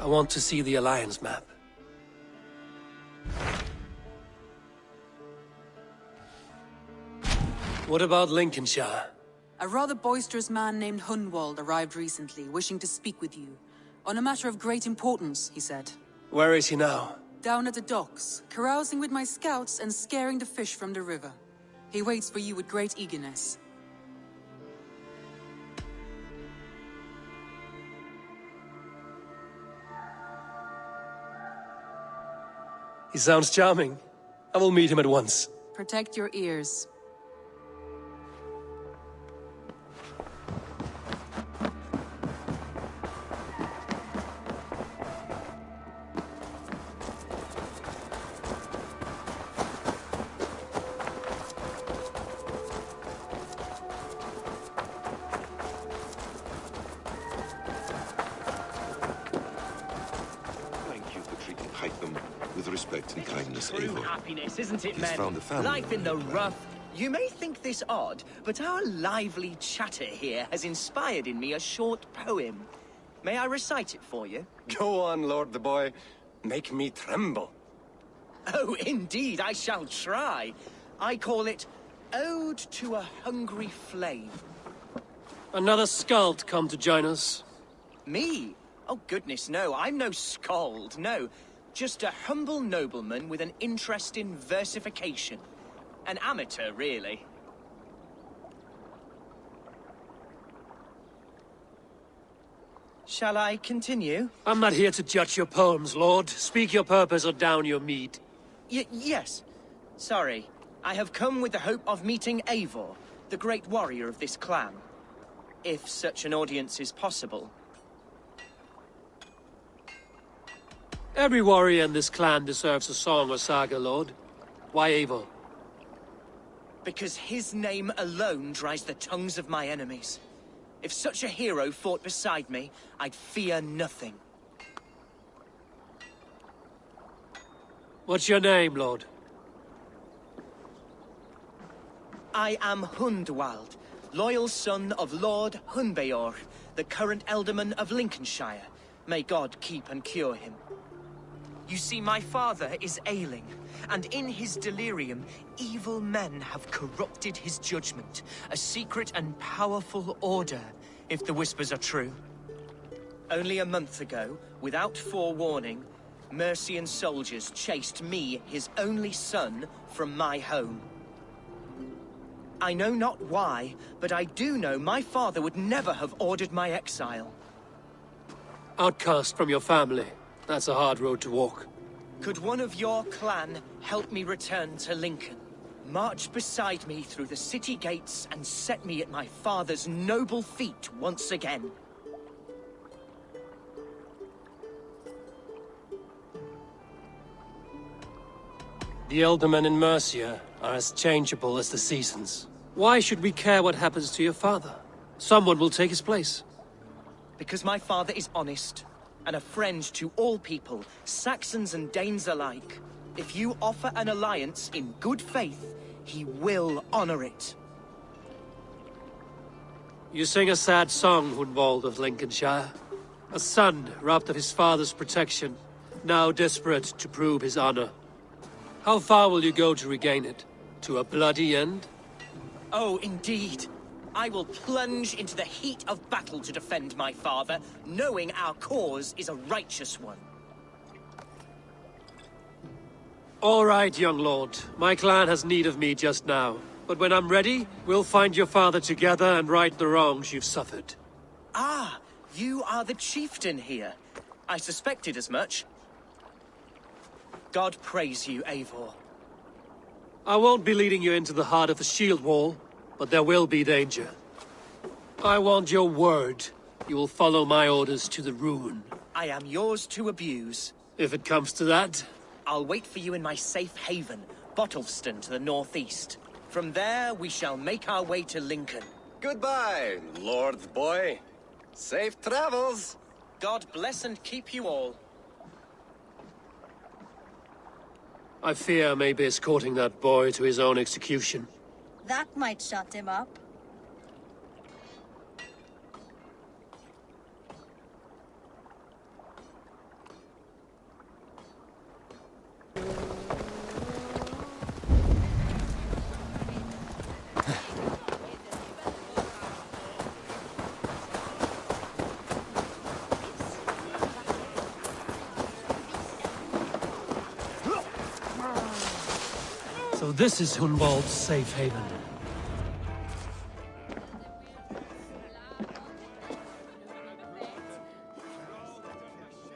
I want to see the Alliance map. What about Lincolnshire? A rather boisterous man named Hunwald arrived recently, wishing to speak with you. On a matter of great importance, he said. Where is he now? Down at the docks, carousing with my scouts and scaring the fish from the river. He waits for you with great eagerness. He sounds charming. I will meet him at once. Protect your ears. With respect and kindness, True Eivor. happiness, isn't it, He's men? found a family. Life in the rough. You may think this odd, but our lively chatter here has inspired in me a short poem. May I recite it for you? Go on, Lord the Boy. Make me tremble. Oh, indeed, I shall try. I call it Ode to a Hungry Flame. Another skald come to join us. Me? Oh, goodness, no. I'm no skald, no. Just a humble nobleman with an interest in versification. An amateur, really. Shall I continue? I'm not here to judge your poems, Lord. Speak your purpose or down your mead. Yes. Sorry. I have come with the hope of meeting Eivor, the great warrior of this clan. If such an audience is possible. Every warrior in this clan deserves a song or saga, Lord. Why Eivor? Because his name alone dries the tongues of my enemies. If such a hero fought beside me, I'd fear nothing. What's your name, Lord? I am Hundwald, loyal son of Lord Hun드베오르트, the current alderman of Lincolnshire. May God keep and cure him. You see, my father is ailing, and in his delirium, evil men have corrupted his judgment. A secret and powerful order, if the whispers are true. Only a month ago, without forewarning, Mercian soldiers chased me, his only son, from my home. I know not why, but I do know my father would never have ordered my exile. Outcast from your family. That's a hard road to walk. Could one of your clan help me return to Lincoln? March beside me through the city gates and set me at my father's noble feet once again. The Eldermen in Mercia are as changeable as the seasons. Why should we care what happens to your father? Someone will take his place. Because my father is honest, and a friend to all people, Saxons and Danes alike. If you offer an alliance in good faith, he will honor it. You sing a sad song, Hunwald of Lincolnshire. A son robbed of his father's protection, now desperate to prove his honor. How far will you go to regain it? To a bloody end? Oh, indeed. I will plunge into the heat of battle to defend my father, knowing our cause is a righteous one. All right, young lord. My clan has need of me just now. But when I'm ready, we'll find your father together and right the wrongs you've suffered. Ah, you are the chieftain here. I suspected as much. God praise you, Eivor. I won't be leading you into the heart of the shield wall, but there will be danger. I want your word. You will follow my orders to the ruin. I am yours to abuse. If it comes to that. I'll wait for you in my safe haven, Bottleston to the northeast. From there, we shall make our way to Lincoln. Goodbye, Lord Boy. Safe travels. God bless and keep you all. I fear I may be escorting that boy to his own execution. That might shut him up. So this is Hunwald's safe haven.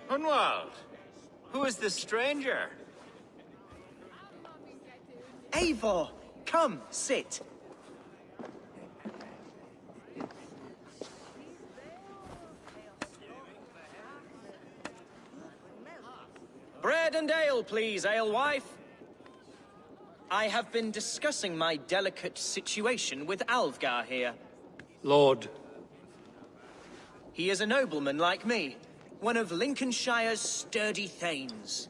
Hunwald, who is this stranger? Eivor, come, sit. Bread and ale, please, alewife. I have been discussing my delicate situation with Alfgar here. Lord. He is a nobleman like me, one of Lincolnshire's sturdy thanes.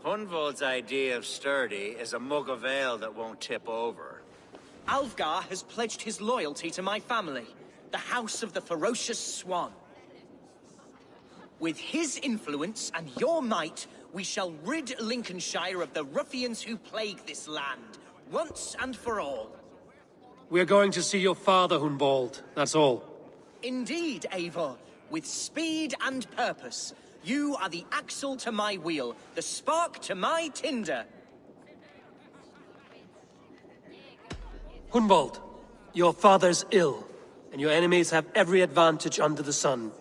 Hunwald's idea of sturdy is a mug of ale that won't tip over. Alfgar has pledged his loyalty to my family, the House of the Ferocious Swan. With his influence and your might, we shall rid Lincolnshire of the ruffians who plague this land, once and for all. We're going to see your father, Hunwald. That's all. Indeed, Eivor. With speed and purpose, you are the axle to my wheel, the spark to my tinder. Hunwald, your father's ill, and your enemies have every advantage under the sun.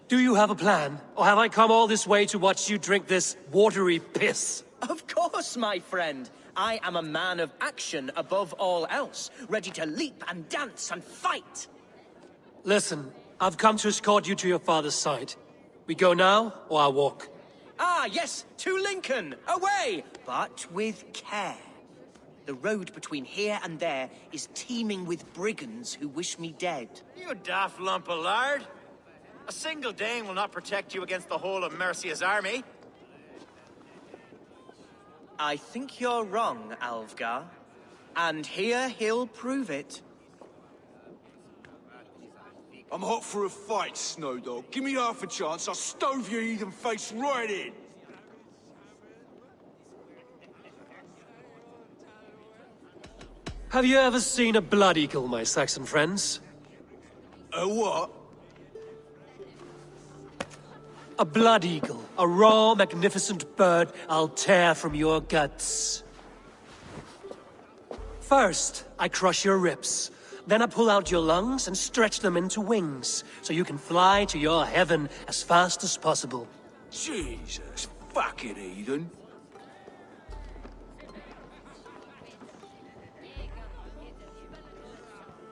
Do you have a plan, or have I come all this way to watch you drink this watery piss? Of course, my friend. I am a man of action above all else, ready to leap and dance and fight. Listen, I've come to escort you to your father's side. We go now, or I walk? Ah, yes, to Lincoln, away, but with care. The road between here and there is teeming with brigands who wish me dead. You daft lump of lard. A single Dane will not protect you against the whole of Mercia's army. I think you're wrong, Alfgar. And here he'll prove it. I'm hot for a fight, Snowdog. Give me half a chance, I'll stove your heathen face right in. Have you ever seen a blood eagle, my Saxon friends? A what? A blood eagle. A raw, magnificent bird I'll tear from your guts. First, I crush your ribs. Then I pull out your lungs and stretch them into wings, so you can fly to your heaven as fast as possible. Jesus, fucking heathen.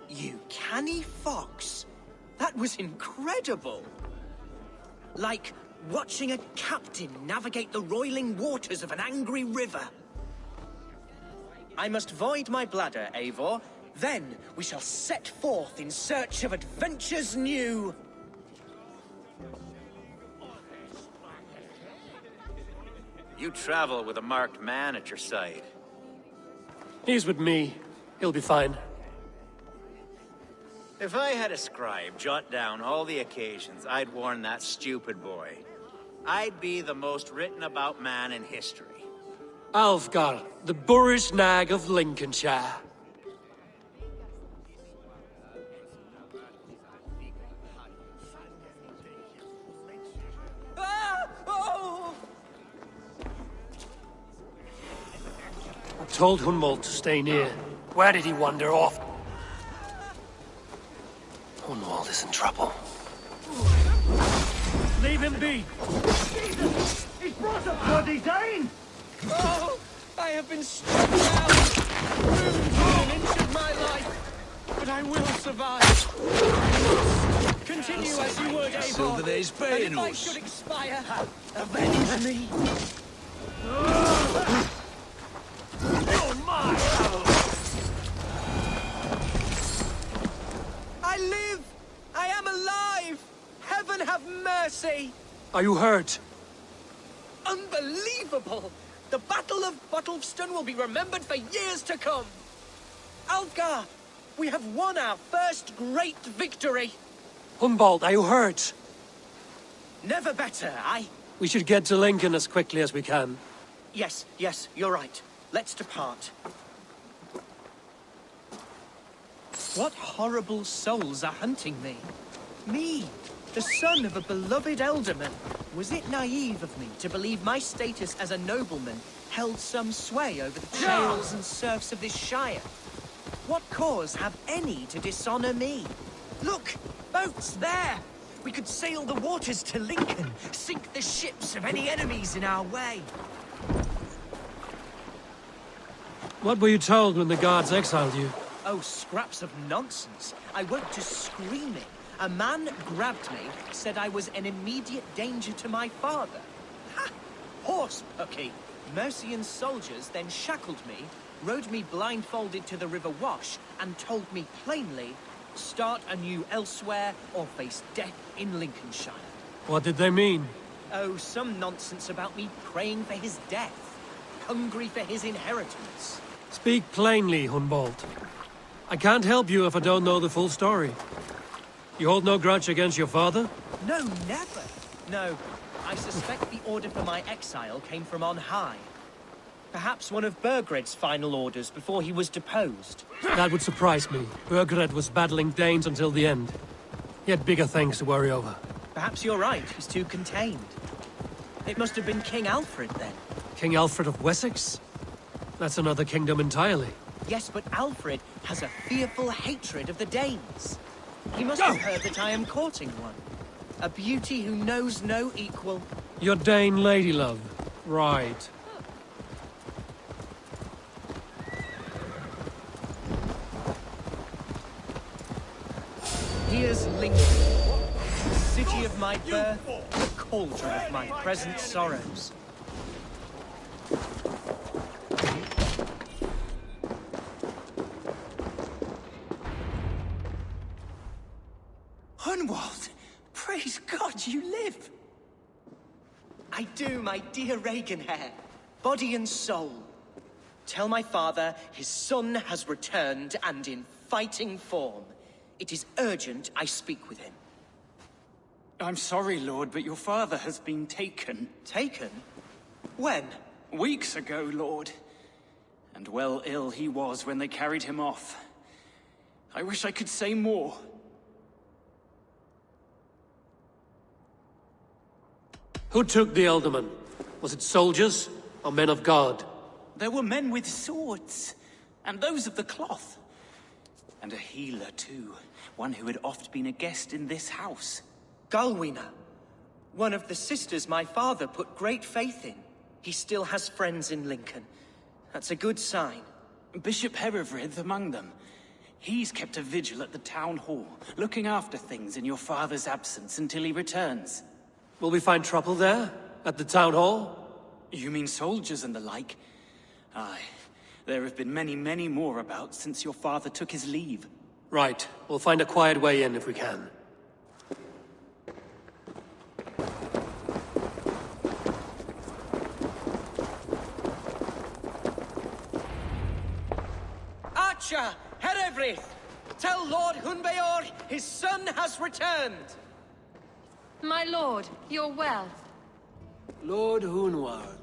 You canny fox. That was incredible. Like watching a captain navigate the roiling waters of an angry river. I must void my bladder, Eivor. Then we shall set forth in search of adventures new. You travel with a marked man at your side. He's with me. He'll be fine. If I had a scribe jot down all the occasions I'd warn that stupid boy, I'd be the most written about man in history. Alfgar, the boorish nag of Lincolnshire. Ah! Oh! I told Hunwald to stay near. Where did he wander off? Hunwald is in trouble. Leave him be! He's brought a bloody Dane! Oh! I have been struck down, ruined within an inch of my life, but I will survive. Continue as you would, Eivor. Silver there's And if I Banos. should expire, avenge me. Oh my! I live! I am alive! Heaven have mercy! Are you hurt? Unbelievable! The Battle of Bottlefston will be remembered for years to come! Alfgar, we have won our first great victory! Hunwald, are you hurt? Never better, We should get to Lincoln as quickly as we can. Yes, you're right. Let's depart. What horrible souls are hunting me? Me, the son of a beloved elderman. Was it naive of me to believe my status as a nobleman held some sway over the trails and serfs of this shire. What cause have any to dishonor me? Look! Boats there! We could sail the waters to Lincoln, sink the ships of any enemies in our way. What were you told when the guards exiled you? Oh, scraps of nonsense. I woke to screaming. A man grabbed me, said I was an immediate danger to my father. Ha! Horse pucky! Mercian soldiers then shackled me, rode me blindfolded to the River Wash, and told me plainly, start anew elsewhere or face death in Lincolnshire. What did they mean? Oh, some nonsense about me praying for his death, hungry for his inheritance. Speak plainly, Hunwald. I can't help you if I don't know the full story. You hold no grudge against your father? No, never. No, I suspect the order for my exile came from on high. Perhaps one of Burgred's final orders before he was deposed. That would surprise me. Burgred was battling Danes until the end. He had bigger things to worry over. Perhaps you're right, he's too contained. It must have been King Alfred then. King Alfred of Wessex? That's another kingdom entirely. Yes, but Alfred has a fearful hatred of the Danes. He must have heard that I am courting one. A beauty who knows no equal. Your Dane lady love. Right. Here's Lincoln, the city of my birth, the cauldron of my present sorrows. Hunwald! Praise God you live! I do, my dear Regenhair. Body and soul. Tell my father his son has returned and in fighting form. It is urgent I speak with him. I'm sorry, Lord, but your father has been taken. Taken? When? Weeks ago, Lord. And well ill he was when they carried him off. I wish I could say more. Who took the Ealdorman? Was it soldiers or men of God? There were men with swords, and those of the cloth. And a healer, too. One who had oft been a guest in this house. Galwina. One of the sisters my father put great faith in. He still has friends in Lincoln. That's a good sign. Bishop Herevrith among them. He's kept a vigil at the town hall, looking after things in your father's absence until he returns. Will we find trouble there? At the town hall? You mean soldiers and the like? Aye. There have been many, many more about since your father took his leave. Right. We'll find a quiet way in if we can. Archer! Herevrith! Tell Lord Hunbeor his son has returned! My lord, you're well. Lord Hunwald,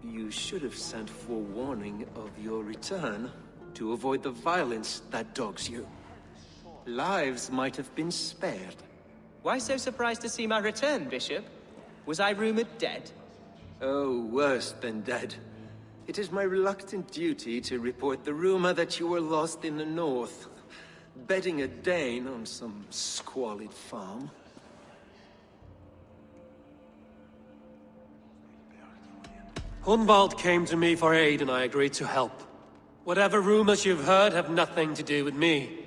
you should have sent forewarning of your return to avoid the violence that dogs you. Lives might have been spared. Why so surprised to see my return, Bishop? Was I rumored dead? Oh, worse than dead. It is my reluctant duty to report the rumor that you were lost in the north, bedding a Dane on some squalid farm. Hunwald came to me for aid and I agreed to help. Whatever rumors you've heard have nothing to do with me.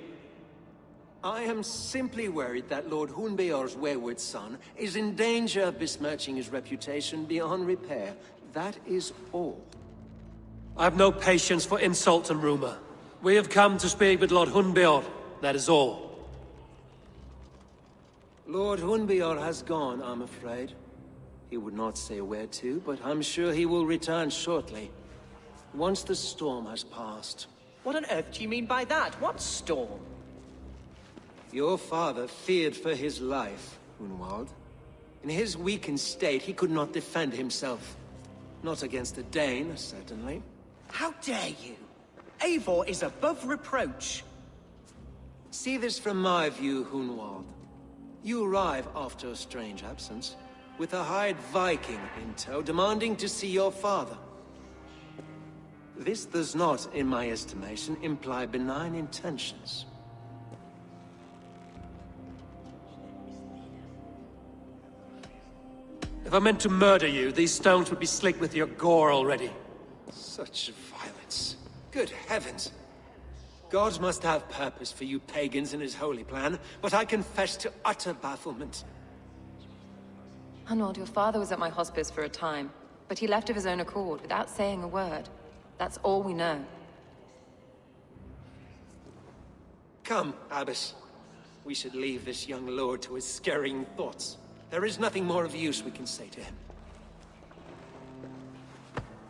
I am simply worried that Lord Hunbeor's wayward son is in danger of besmirching his reputation beyond repair. That is all. I have no patience for insult and rumor. We have come to speak with Lord Hunbeor, that is all. Lord Hunbeor has gone, I'm afraid. He would not say where to, but I'm sure he will return shortly. Once the storm has passed. What on earth do you mean by that? What storm? Your father feared for his life, Hunwald. In his weakened state, he could not defend himself. Not against a Dane, certainly. How dare you? Eivor is above reproach. See this from my view, Hunwald. You arrive after a strange absence, with a hired Viking in tow, demanding to see your father. This does not, in my estimation, imply benign intentions. If I meant to murder you, these stones would be slick with your gore already. Such violence. Good heavens! God must have purpose for you pagans in his holy plan, but I confess to utter bafflement. Hunwald, your father was at my hospice for a time, but he left of his own accord without saying a word. That's all we know. Come, Abbess. We should leave this young lord to his scurrying thoughts. There is nothing more of use we can say to him.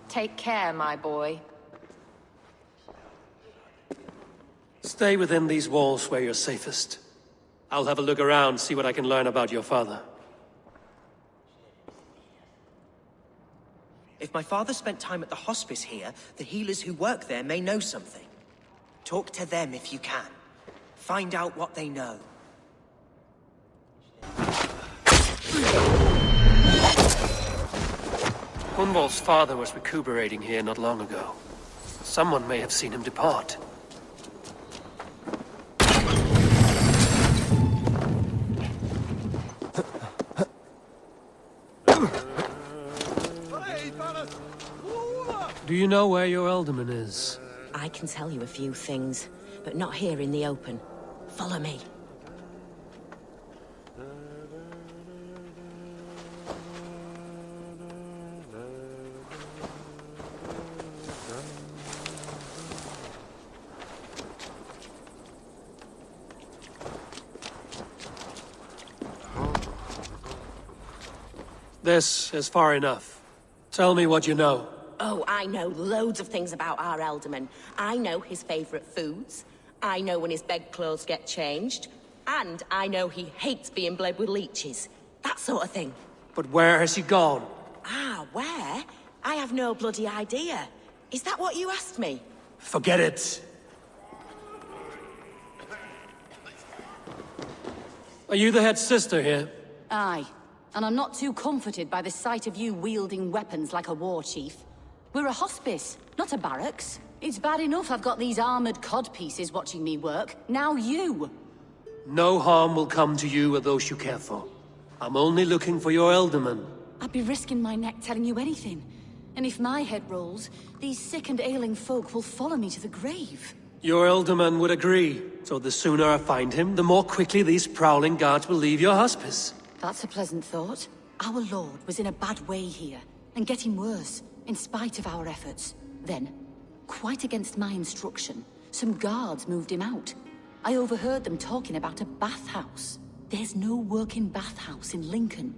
Take care, my boy. Stay within these walls where you're safest. I'll have a look around, see what I can learn about your father. If my father spent time at the hospice here, the healers who work there may know something. Talk to them if you can. Find out what they know. Hunwald's father was recuperating here not long ago. Someone may have seen him depart. Do you know where your alderman is? I can tell you a few things, but not here in the open. Follow me. This is far enough. Tell me what you know. Oh, I know loads of things about our Elderman. I know his favorite foods. I know when his bedclothes get changed. And I know he hates being bled with leeches. That sort of thing. But where has he gone? Ah, where? I have no bloody idea. Is that what you asked me? Forget it. Are you the head sister here? Aye. And I'm not too comforted by the sight of you wielding weapons like a war chief. We're a hospice, not a barracks. It's bad enough I've got these armored codpieces watching me work. Now you! No harm will come to you or those you care for. I'm only looking for your alderman. I'd be risking my neck telling you anything. And if my head rolls, these sick and ailing folk will follow me to the grave. Your alderman would agree. So the sooner I find him, the more quickly these prowling guards will leave your hospice. That's a pleasant thought. Our lord was in a bad way here, and getting worse, in spite of our efforts. Then, quite against my instruction, some guards moved him out. I overheard them talking about a bathhouse. There's no working bathhouse in Lincoln.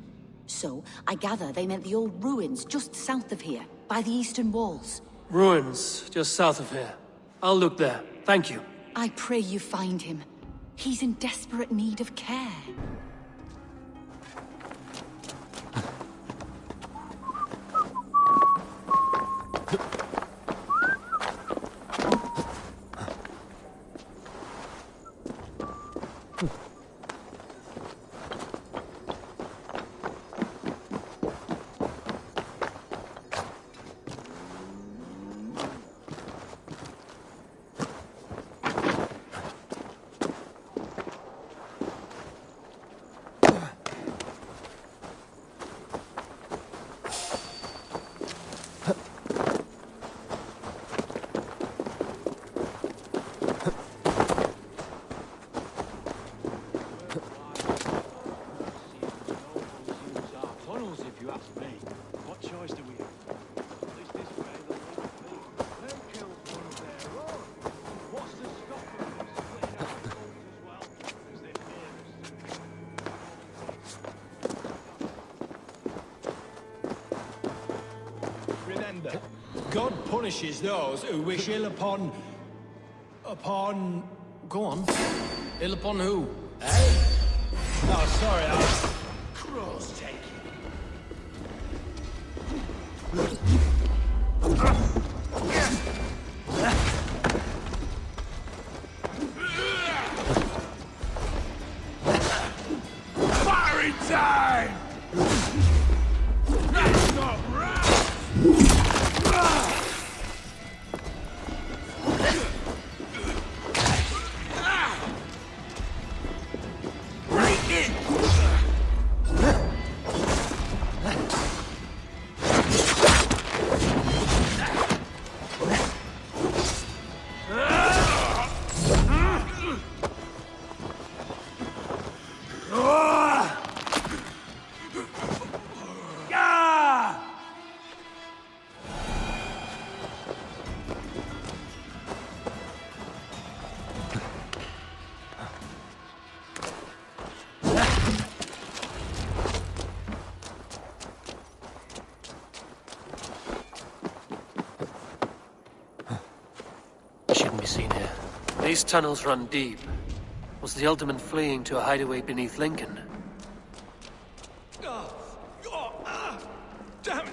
So, I gather they meant the old ruins just south of here, by the eastern walls. Ruins, just south of here. I'll look there. Thank you. I pray you find him. He's in desperate need of care. God punishes those who wish ill upon... Go on. Ill upon who? Eh? Oh, sorry, I was... Cross take. Firing time! That's not right! We shouldn't be seen here. These tunnels run deep. Was the Alderman fleeing to a hideaway beneath Lincoln? Damn it!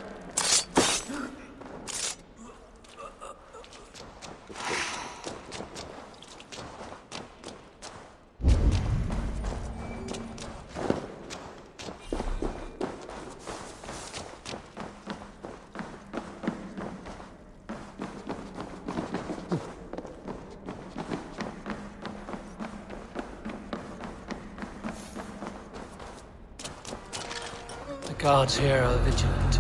The guards here are vigilant.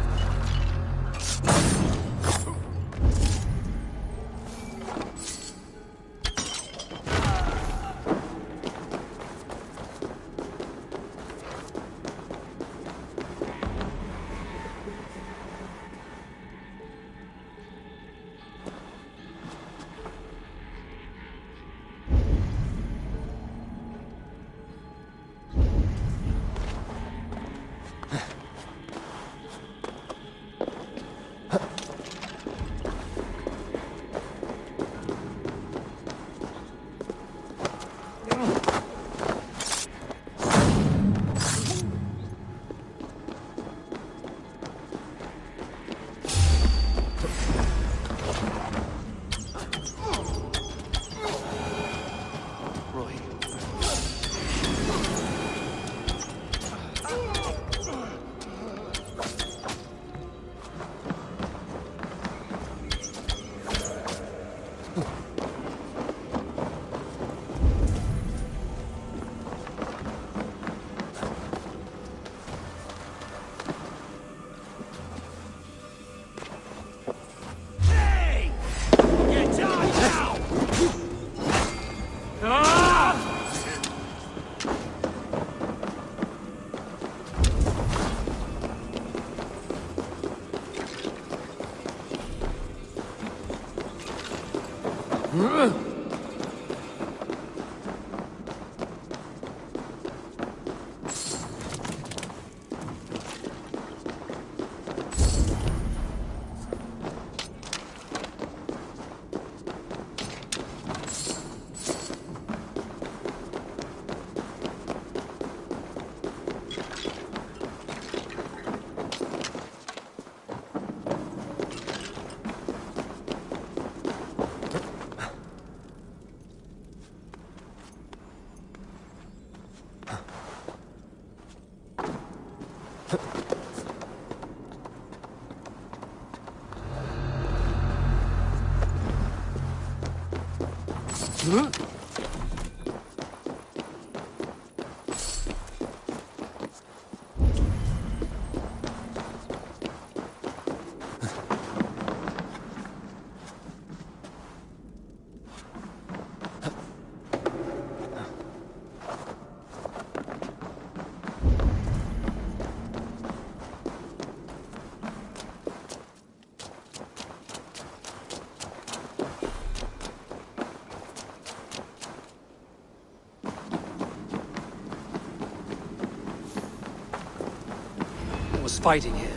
Fighting here.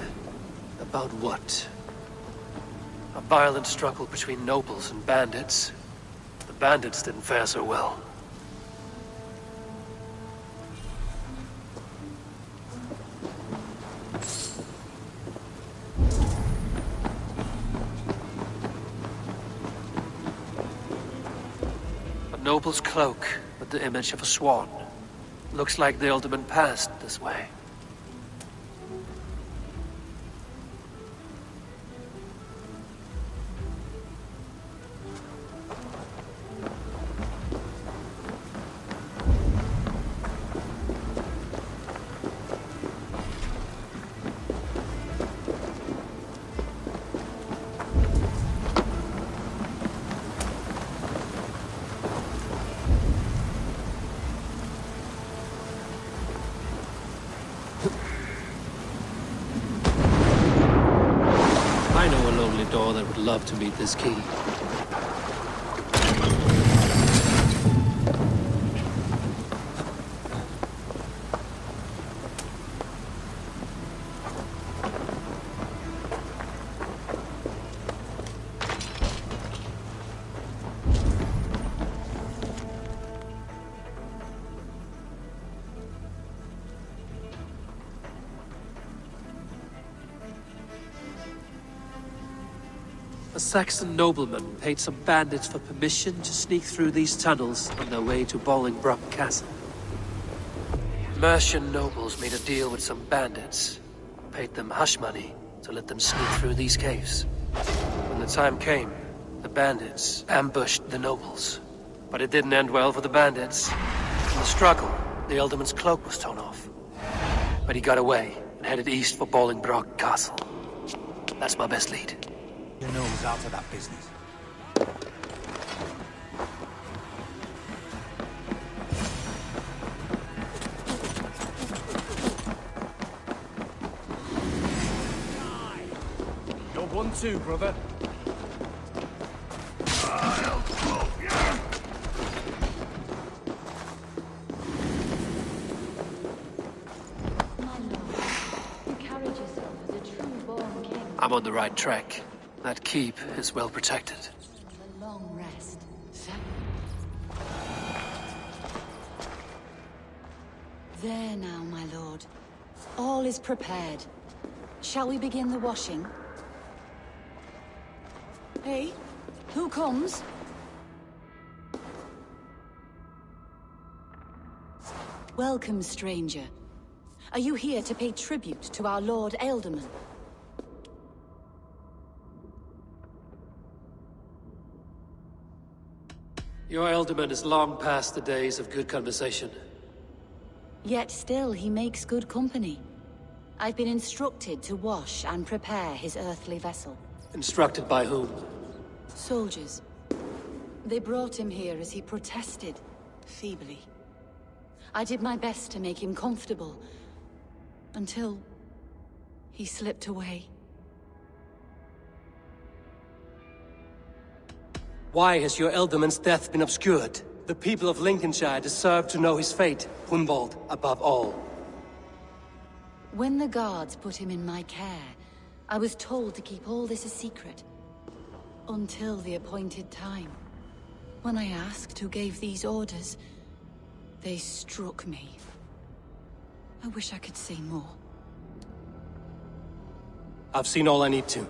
About what? A violent struggle between nobles and bandits. The bandits didn't fare so well. A noble's cloak with the image of a swan. Looks like the alderman passed this way. Door that would love to meet this key. Saxon nobleman paid some bandits for permission to sneak through these tunnels on their way to Bolingbroke Castle. Mercian nobles made a deal with some bandits, paid them hush money to let them sneak through these caves. When the time came, the bandits ambushed the nobles. But it didn't end well for the bandits. In the struggle, the Ealdorman's cloak was torn off. But he got away and headed east for Bolingbroke Castle. That's my best lead. Your nose out of that business. You're one too, brother. I'm on the right track. That keep is well protected. A long rest. There now, my lord. All is prepared. Shall we begin the washing? Hey, who comes? Welcome, stranger. Are you here to pay tribute to our Lord Ealdorman? Your Ealdorman is long past the days of good conversation. Yet still he makes good company. I've been instructed to wash and prepare his earthly vessel. Instructed by whom? Soldiers. They brought him here as he protested, feebly. I did my best to make him comfortable, until he slipped away. Why has your Ealdorman's death been obscured? The people of Lincolnshire deserve to know his fate, Hunwald above all. When the guards put him in my care, I was told to keep all this a secret. Until the appointed time. When I asked who gave these orders, they struck me. I wish I could say more. I've seen all I need to,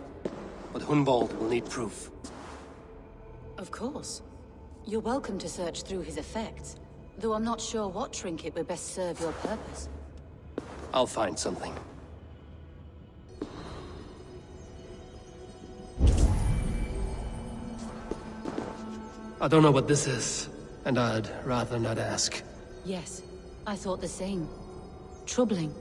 but Hunwald will need proof. Of course. You're welcome to search through his effects, though I'm not sure what trinket would best serve your purpose. I'll find something. I don't know what this is, and I'd rather not ask. Yes, I thought the same. Troubling.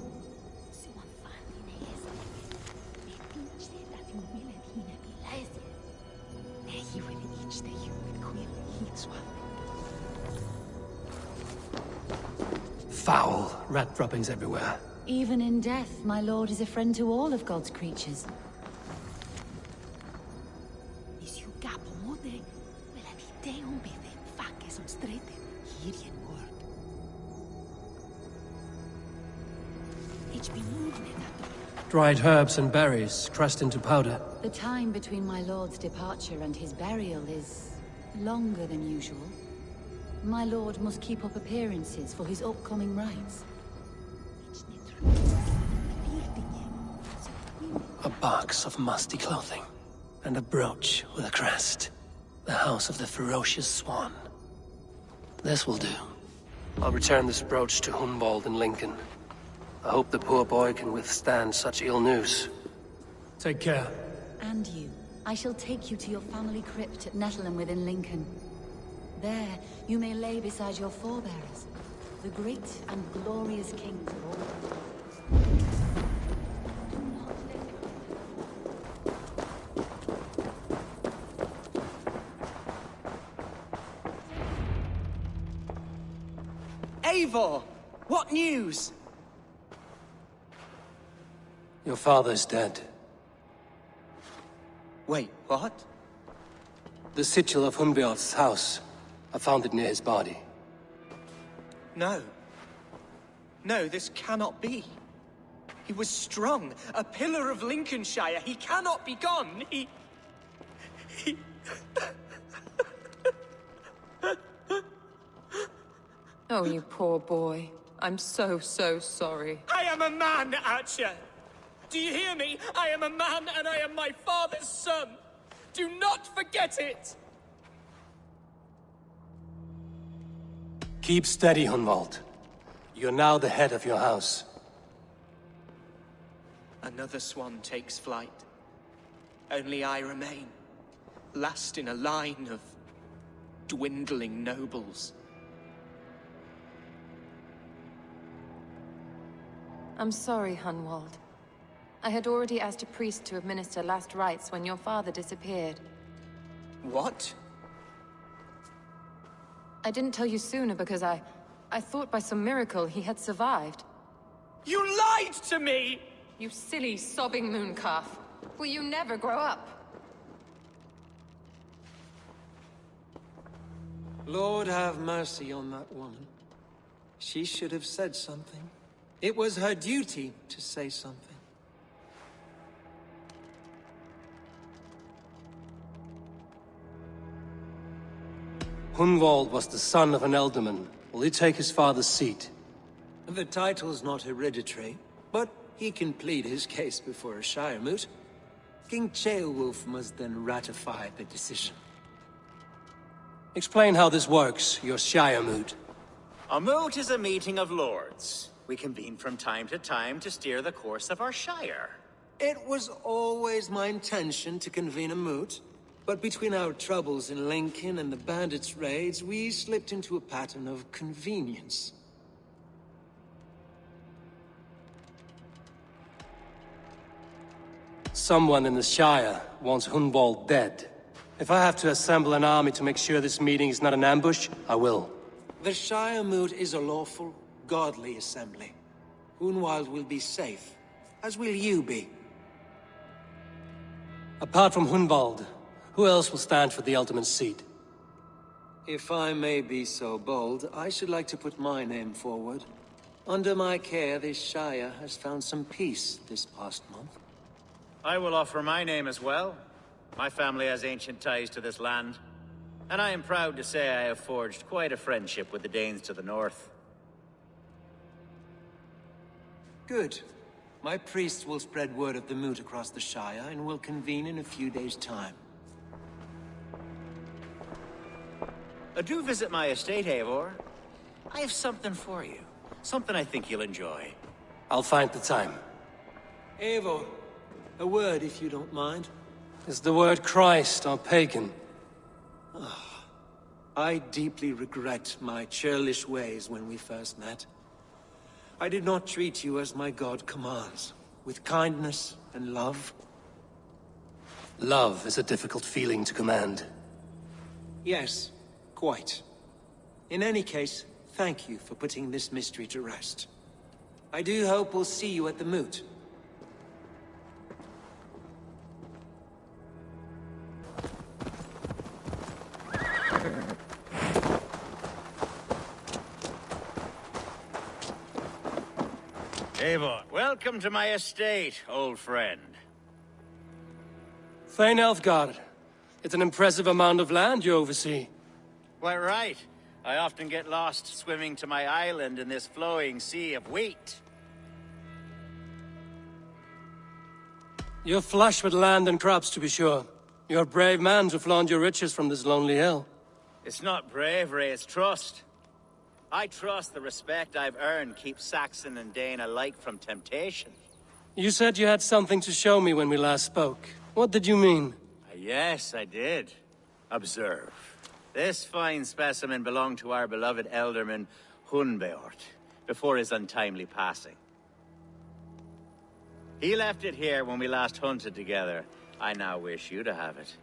Foul rat droppings everywhere. Even in death, my lord is a friend to all of God's creatures. Dried herbs and berries crushed into powder. The time between my lord's departure and his burial is longer than usual. My lord must keep up appearances for his upcoming rites. A box of musty clothing, and a brooch with a crest. The house of the ferocious swan. This will do. I'll return this brooch to Hunwald in Lincoln. I hope the poor boy can withstand such ill news. Take care. And you. I shall take you to your family crypt at Nettleton within Lincoln. There, you may lay beside your forebearers, the great and glorious kings of all. Eivor! What news? Your father's dead. Wait, what? The sigil of Hunbeorth's house. I found it near his body. No. No, this cannot be. He was strong, a pillar of Lincolnshire. He cannot be gone. He... Oh, you poor boy. I'm so sorry. I am a man, Archer. Do you hear me? I am a man and I am my father's son. Do not forget it! Keep steady, Hunwald. You're now the head of your house. Another swan takes flight. Only I remain, last in a line of dwindling nobles. I'm sorry, Hunwald. I had already asked a priest to administer last rites when your father disappeared. What? I didn't tell you sooner because I thought by some miracle he had survived. You lied to me! You silly, sobbing mooncalf. Will you never grow up? Lord have mercy on that woman. She should have said something. It was her duty to say something. Hunwald was the son of an ealdorman. Will he take his father's seat? The title's not hereditary, but he can plead his case before a Shiremute. King Ceolwulf must then ratify the decision. Explain how this works, your Shire-moot. A moot is a meeting of lords. We convene from time to time to steer the course of our shire. It was always my intention to convene a moot, but between our troubles in Lincoln and the bandits' raids, we slipped into a pattern of convenience. Someone in the Shire wants Hunwald dead. If I have to assemble an army to make sure this meeting is not an ambush, I will. The Shire-moot is a lawful, godly assembly. Hunwald will be safe, as will you be. Apart from Hunwald, who else will stand for the ultimate seat? If I may be so bold, I should like to put my name forward. Under my care, this Shire has found some peace this past month. I will offer my name as well. My family has ancient ties to this land, and I am proud to say I have forged quite a friendship with the Danes to the north. Good. My priest will spread word of the moot across the Shire, and will convene in a few days' time. Do visit my estate, Eivor. I have something for you. Something I think you'll enjoy. I'll find the time. Eivor, a word if you don't mind. Is the word Christ or pagan? I deeply regret my churlish ways when we first met. I did not treat you as my god commands, with kindness and love. Love is a difficult feeling to command. Yes, quite. In any case, thank you for putting this mystery to rest. I do hope we'll see you at the moot. Eivor, welcome to my estate, old friend. Thane Elfgard. It's an impressive amount of land you oversee. Quite right. I often get lost swimming to my island in this flowing sea of wheat. You're flush with land and crops, to be sure. You're a brave man to flaunt your riches from this lonely hill. It's not bravery, it's trust. I trust the respect I've earned keeps Saxon and Dane alike from temptation. You said you had something to show me when we last spoke. What did you mean? Yes, I did. Observe. This fine specimen belonged to our beloved ealdorman, Hun드베오르트, before his untimely passing. He left it here when we last hunted together. I now wish you to have it.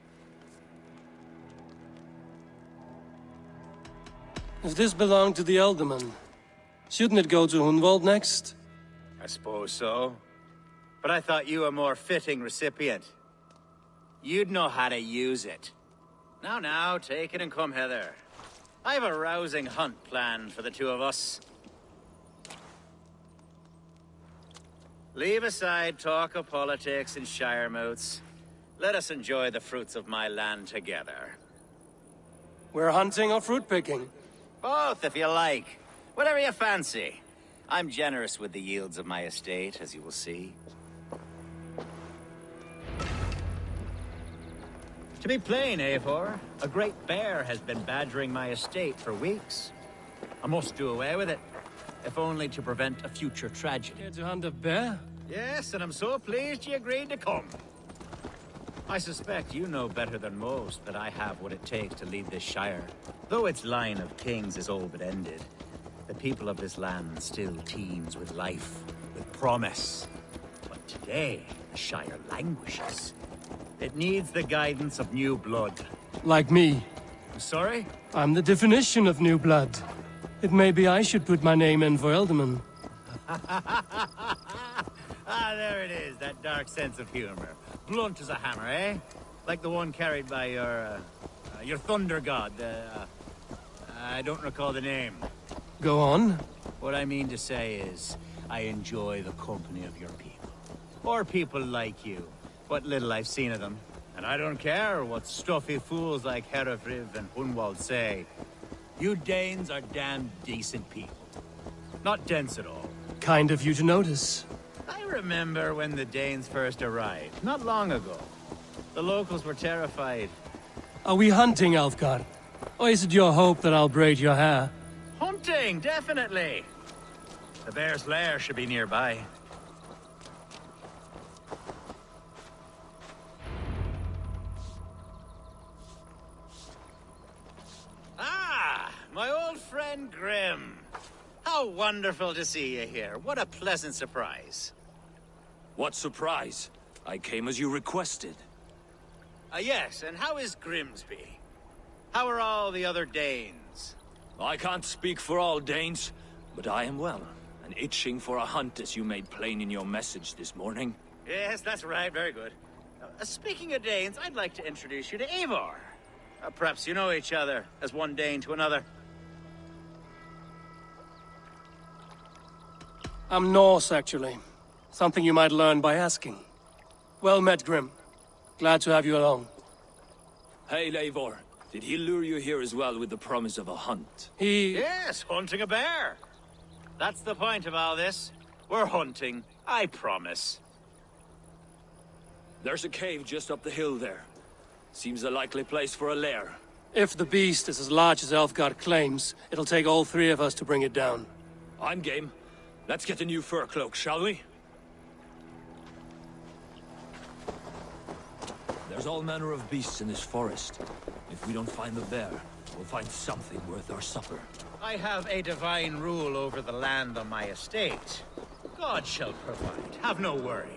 If this belonged to the ealdorman, shouldn't it go to Hunwald next? I suppose so. But I thought you a more fitting recipient. You'd know how to use it. Now, take it and come hither. I have a rousing hunt planned for the two of us. Leave aside talk of politics and shiremoots. Let us enjoy the fruits of my land together. We're hunting or fruit picking? Both, if you like. Whatever you fancy. I'm generous with the yields of my estate, as you will see. To be plain, Eivor, a great bear has been badgering my estate for weeks. I must do away with it, if only to prevent a future tragedy. Care to hunt a bear? Yes, and I'm so pleased you agreed to come. I suspect you know better than most that I have what it takes to lead this Shire. Though its line of kings is all but ended, the people of this land still teems with life, with promise. But today, the Shire languishes. It needs the guidance of new blood. Like me. Sorry? I'm the definition of new blood. It may be I should put my name in for Ealdorman. Ah, there it is, that dark sense of humor. Blunt as a hammer, eh? Like the one carried by your thunder god. I don't recall the name. Go on. What I mean to say is, I enjoy the company of your people. Or people like you. What little I've seen of them. And I don't care what stuffy fools like Herevryd and Hunwald say. You Danes are damn decent people. Not dense at all. Kind of you to notice. I remember when the Danes first arrived, not long ago. The locals were terrified. Are we hunting, Alfgar? Or is it your hope that I'll braid your hair? Hunting, definitely. The bear's lair should be nearby. Ah, my old friend Grim. How wonderful to see you here. What a pleasant surprise. What surprise? I came as you requested. Yes, and how is Grimsby? How are all the other Danes? I can't speak for all Danes, but I am well, and itching for a hunt as you made plain in your message this morning. Yes, that's right. Very good. Speaking of Danes, I'd like to introduce you to Eivor. Perhaps you know each other, as one Dane to another. I'm Norse, actually. Something you might learn by asking. Well met, Grim. Glad to have you along. Hey, Eivor. Did he lure you here as well with the promise of a hunt? Yes, hunting a bear. That's the point of all this. We're hunting, I promise. There's a cave just up the hill there. Seems a likely place for a lair. If the beast is as large as Elfgard claims, it'll take all three of us to bring it down. I'm game. Let's get a new fur cloak, shall we? There's all manner of beasts in this forest. If we don't find the bear, we'll find something worth our supper. I have a divine rule over the land on my estate. God shall provide. Have no worry.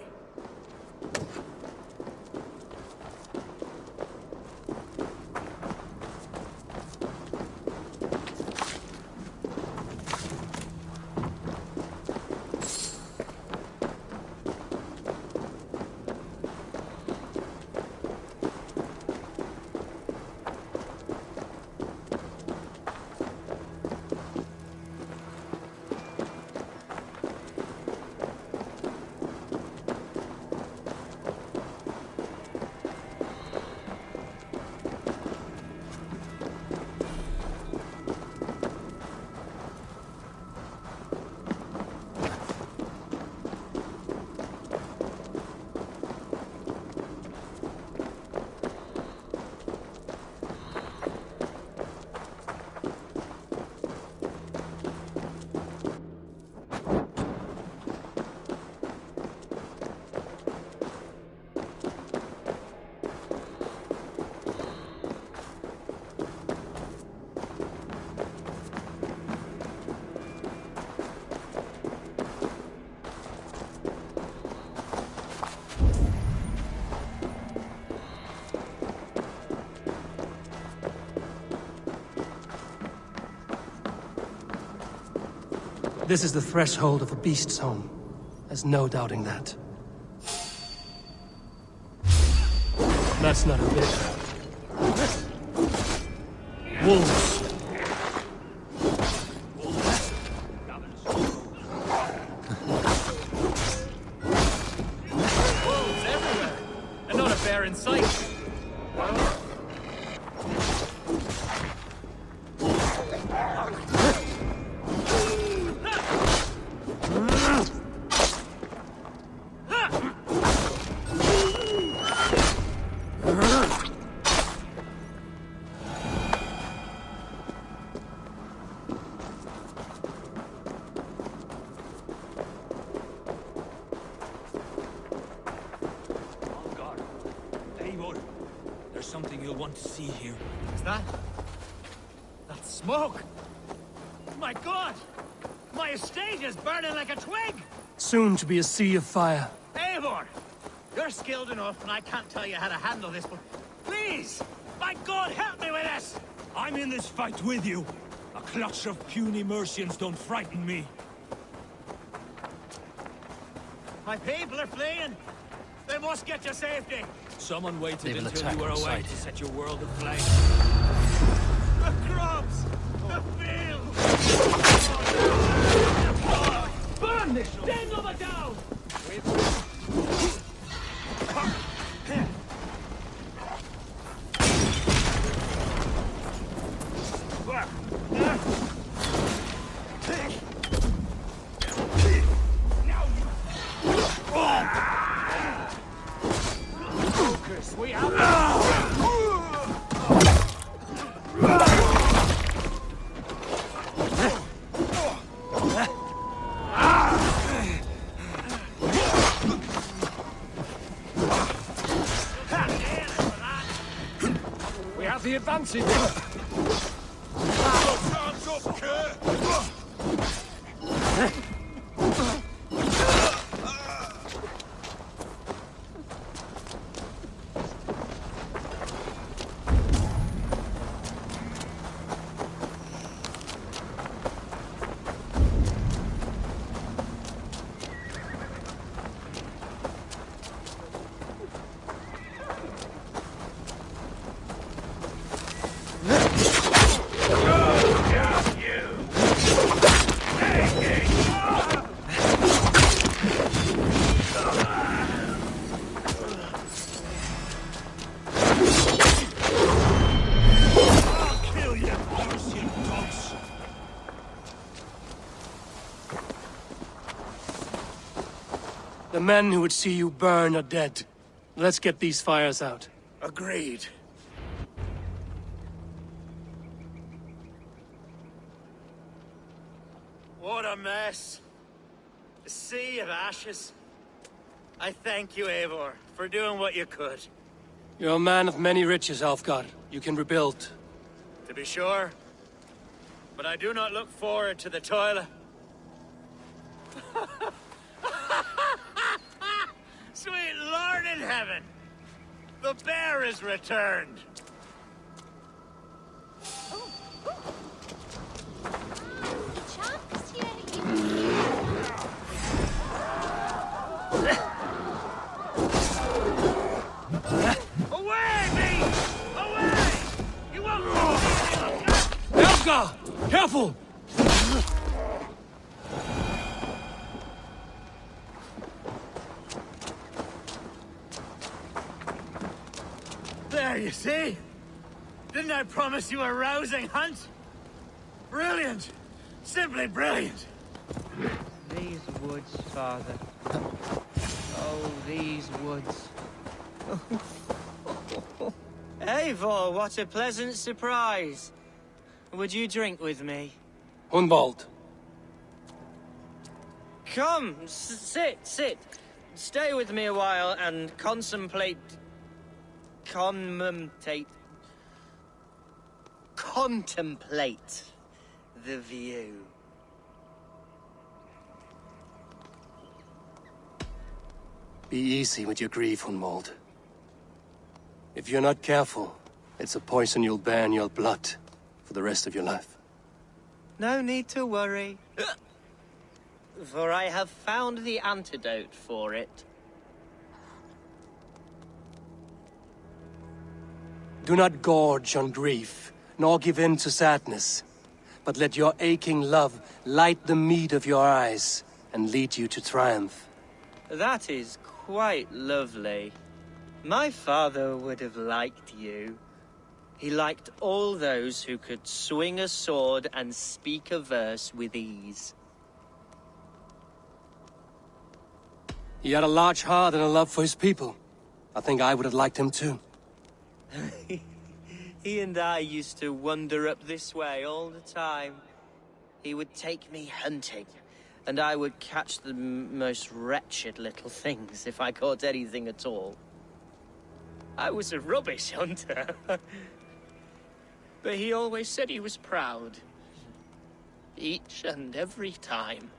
This is the threshold of a beast's home. There's no doubting that. That's not a bit. Wolves. Wolves everywhere! And not a bear in sight! want to see here. Is that smoke? My God! My estate is burning like a twig! Soon to be a sea of fire. Eivor! You're skilled enough, and I can't tell you how to handle this, but please! My God, help me with this! I'm in this fight with you. A clutch of puny Mercians don't frighten me. My people are fleeing! They must get to safety! Someone waited They will until attack you were from away sight. to set your world aflame. The crops! The fields! Burn this! Stand over down! Focus, we have We have the advantage. Time's up, Kurt! The men who would see you burn are dead. Let's get these fires out. Agreed. What a mess. A sea of ashes. I thank you, Eivor, for doing what you could. You're a man of many riches, Alfgar. You can rebuild. To be sure. But I do not look forward to the toilet. Sweet Lord in heaven! The bear is returned! Away, me! Away! You won't Alfgar! Careful! There, you see? Didn't I promise you a rousing hunt? Brilliant! Simply brilliant! These woods, Father. Oh, these woods. Eivor, what a pleasant surprise. Would you drink with me? Hunwald. Come, sit. Stay with me a while and contemplate the view. Be easy with your grief, Hunwald. If you're not careful, it's a poison you'll bear in your blood for the rest of your life. No need to worry. For I have found the antidote for it. Do not gorge on grief, nor give in to sadness, but let your aching love light the mead of your eyes and lead you to triumph. That is quite lovely. My father would have liked you. He liked all those who could swing a sword and speak a verse with ease. He had a large heart and a love for his people. I think I would have liked him too. He and I used to wander up this way all the time. He would take me hunting, and I would catch the most wretched little things if I caught anything at all. I was a rubbish hunter. But he always said he was proud. Each and every time.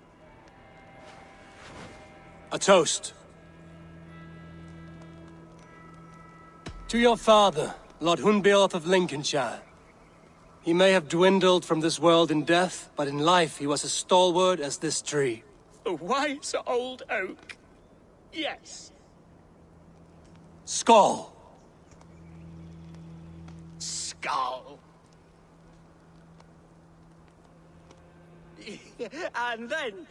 A toast. To your father, Lord Hunbeoruth of Lincolnshire. He may have dwindled from this world in death, but in life he was as stalwart as this tree. A wise old oak. Yes. Skull. Skull. And then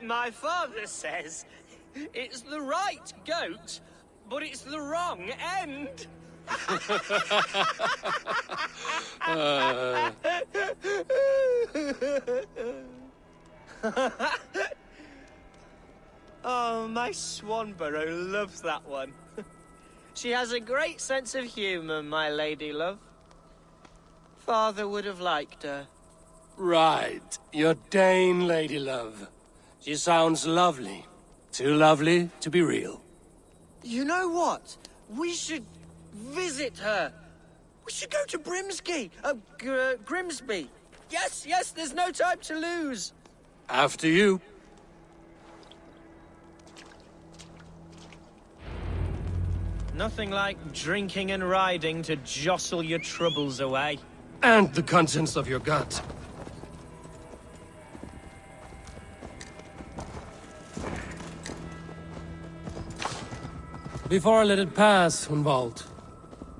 my father says, it's the right goat, but it's the wrong end. Oh, my Swanborough loves that one. She has a great sense of humor, my lady love. Father would have liked her. Right. Your Dane lady love. She sounds lovely. Too lovely to be real. You know what? We should visit her. We should go to Grimsby. Yes, there's no time to lose. After you. Nothing like drinking and riding to jostle your troubles away. And the contents of your gut. Before I let it pass, Hunwald,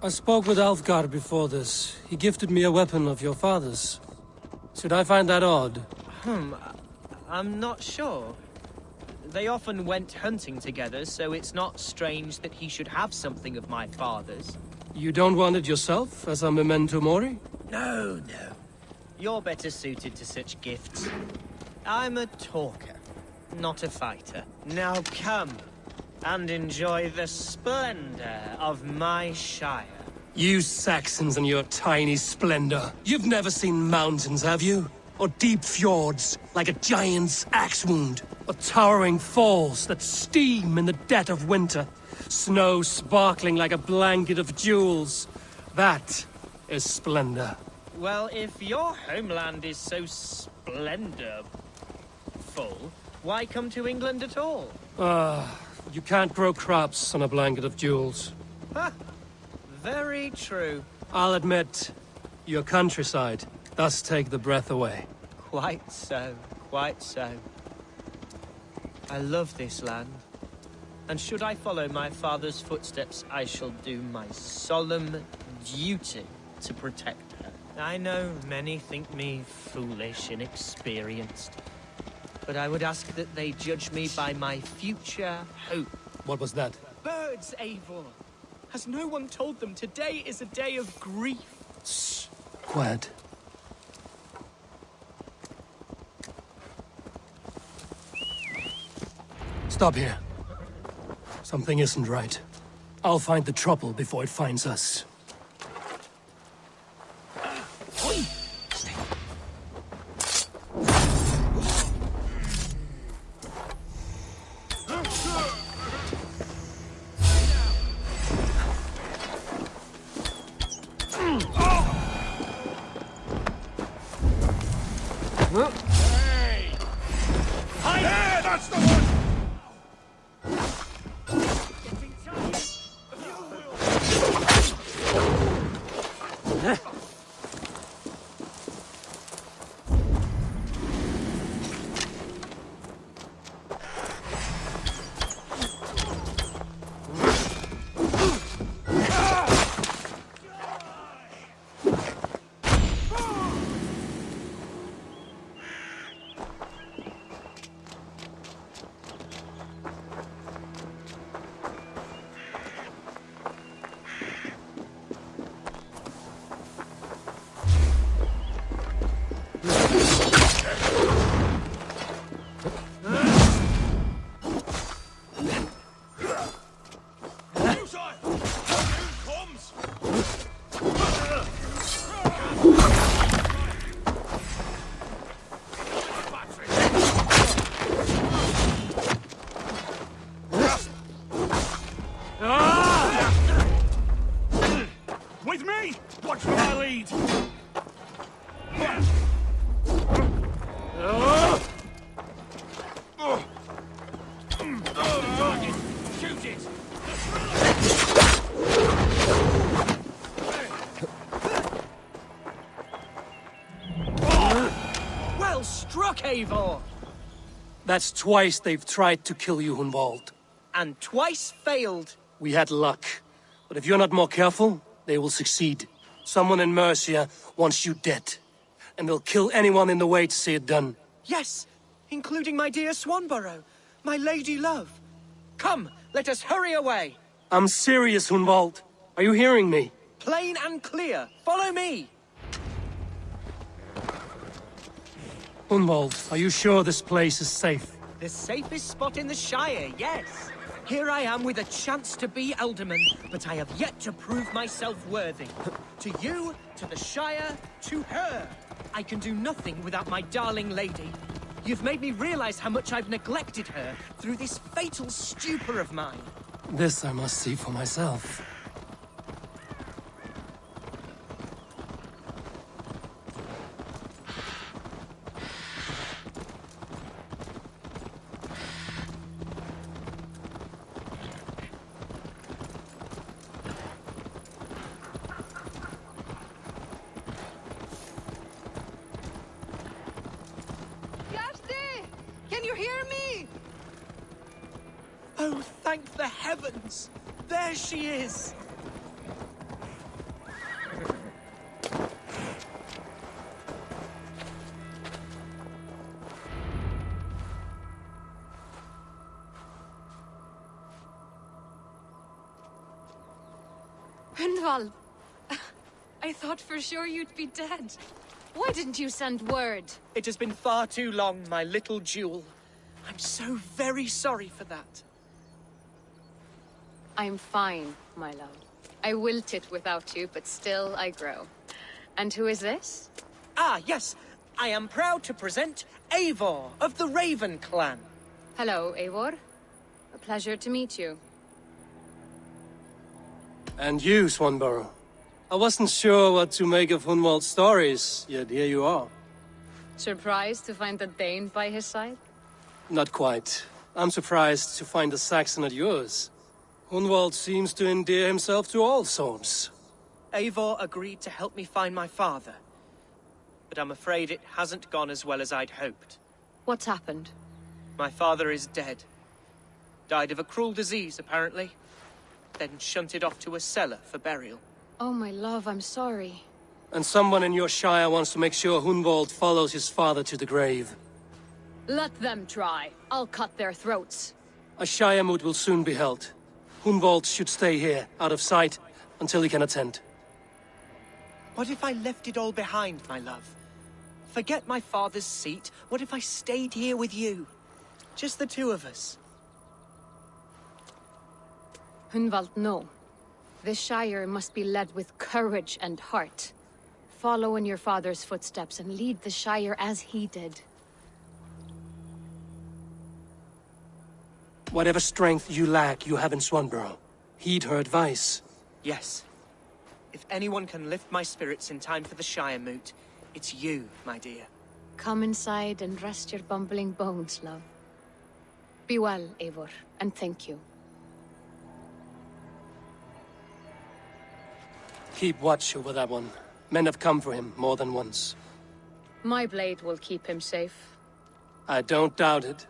I spoke with Alfgar before this. He gifted me a weapon of your father's. Should I find that odd? I'm not sure. They often went hunting together, so it's not strange that he should have something of my father's. You don't want it yourself, as a memento mori? No. You're better suited to such gifts. I'm a talker, not a fighter. Now come and enjoy the splendor of my shire. You Saxons and your tiny splendor. You've never seen mountains, have you? Or deep fjords, like a giant's axe wound? Or towering falls that steam in the dead of winter? Snow sparkling like a blanket of jewels? That is splendor. Well, if your homeland is so splendorful, why come to England at all? You can't grow crops on a blanket of jewels. Ha! Very true. I'll admit, your countryside does take the breath away. Quite so. I love this land. And should I follow my father's footsteps, I shall do my solemn duty to protect her. I know many think me foolish, inexperienced. But I would ask that they judge me by my future hope. What was that? Birds, Eivor! Has no one told them today is a day of grief? Shh. Quiet. Stop here. Something isn't right. I'll find the trouble before it finds us. Shoot it! Well struck, Eivor! That's twice they've tried to kill you, Hunwald. And twice failed. We had luck. But if you're not more careful, they will succeed. Someone in Mercia wants you dead. And they'll kill anyone in the way to see it done. Yes, including my dear Swanborough, my lady love. Come, let us hurry away. I'm serious, Hunwald. Are you hearing me? Plain and clear. Follow me. Hunwald, are you sure this place is safe? The safest spot in the Shire, yes. Here I am with a chance to be Alderman, but I have yet to prove myself worthy. To you, to the Shire, to her. I can do nothing without my darling lady. You've made me realize how much I've neglected her through this fatal stupor of mine. This I must see for myself. Can you hear me? Oh, thank the heavens! There she is! Hunwald, I thought for sure you'd be dead. Why didn't you send word? It has been far too long, my little jewel. I'm so very sorry for that. I'm fine, my love. I wilted without you, but still I grow. And who is this? Ah, yes. I am proud to present Eivor of the Raven clan. Hello, Eivor. A pleasure to meet you. And you, Swanborough. I wasn't sure what to make of Hunwald's stories, yet here you are. Surprised to find a Dane by his side? Not quite. I'm surprised to find a Saxon at yours. Hunwald seems to endear himself to all swords. Eivor agreed to help me find my father. But I'm afraid it hasn't gone as well as I'd hoped. What's happened? My father is dead. Died of a cruel disease, apparently. Then shunted off to a cellar for burial. Oh, my love, I'm sorry. And someone in your shire wants to make sure Hunwald follows his father to the grave. Let them try. I'll cut their throats. A 샤이어무트 will soon be held. Hunwald should stay here, out of sight, until he can attend. What if I left it all behind, my love? Forget my father's seat. What if I stayed here with you? Just the two of us. Hunwald, no. This Shire must be led with courage and heart. Follow in your father's footsteps and lead the Shire as he did. Whatever strength you lack, you have in Swanborough. Heed her advice. Yes. If anyone can lift my spirits in time for the 샤이어무트, it's you, my dear. Come inside and rest your bumbling bones, love. Be well, Eivor, and thank you. Keep watch over that one. Men have come for him more than once. My blade will keep him safe. I don't doubt it.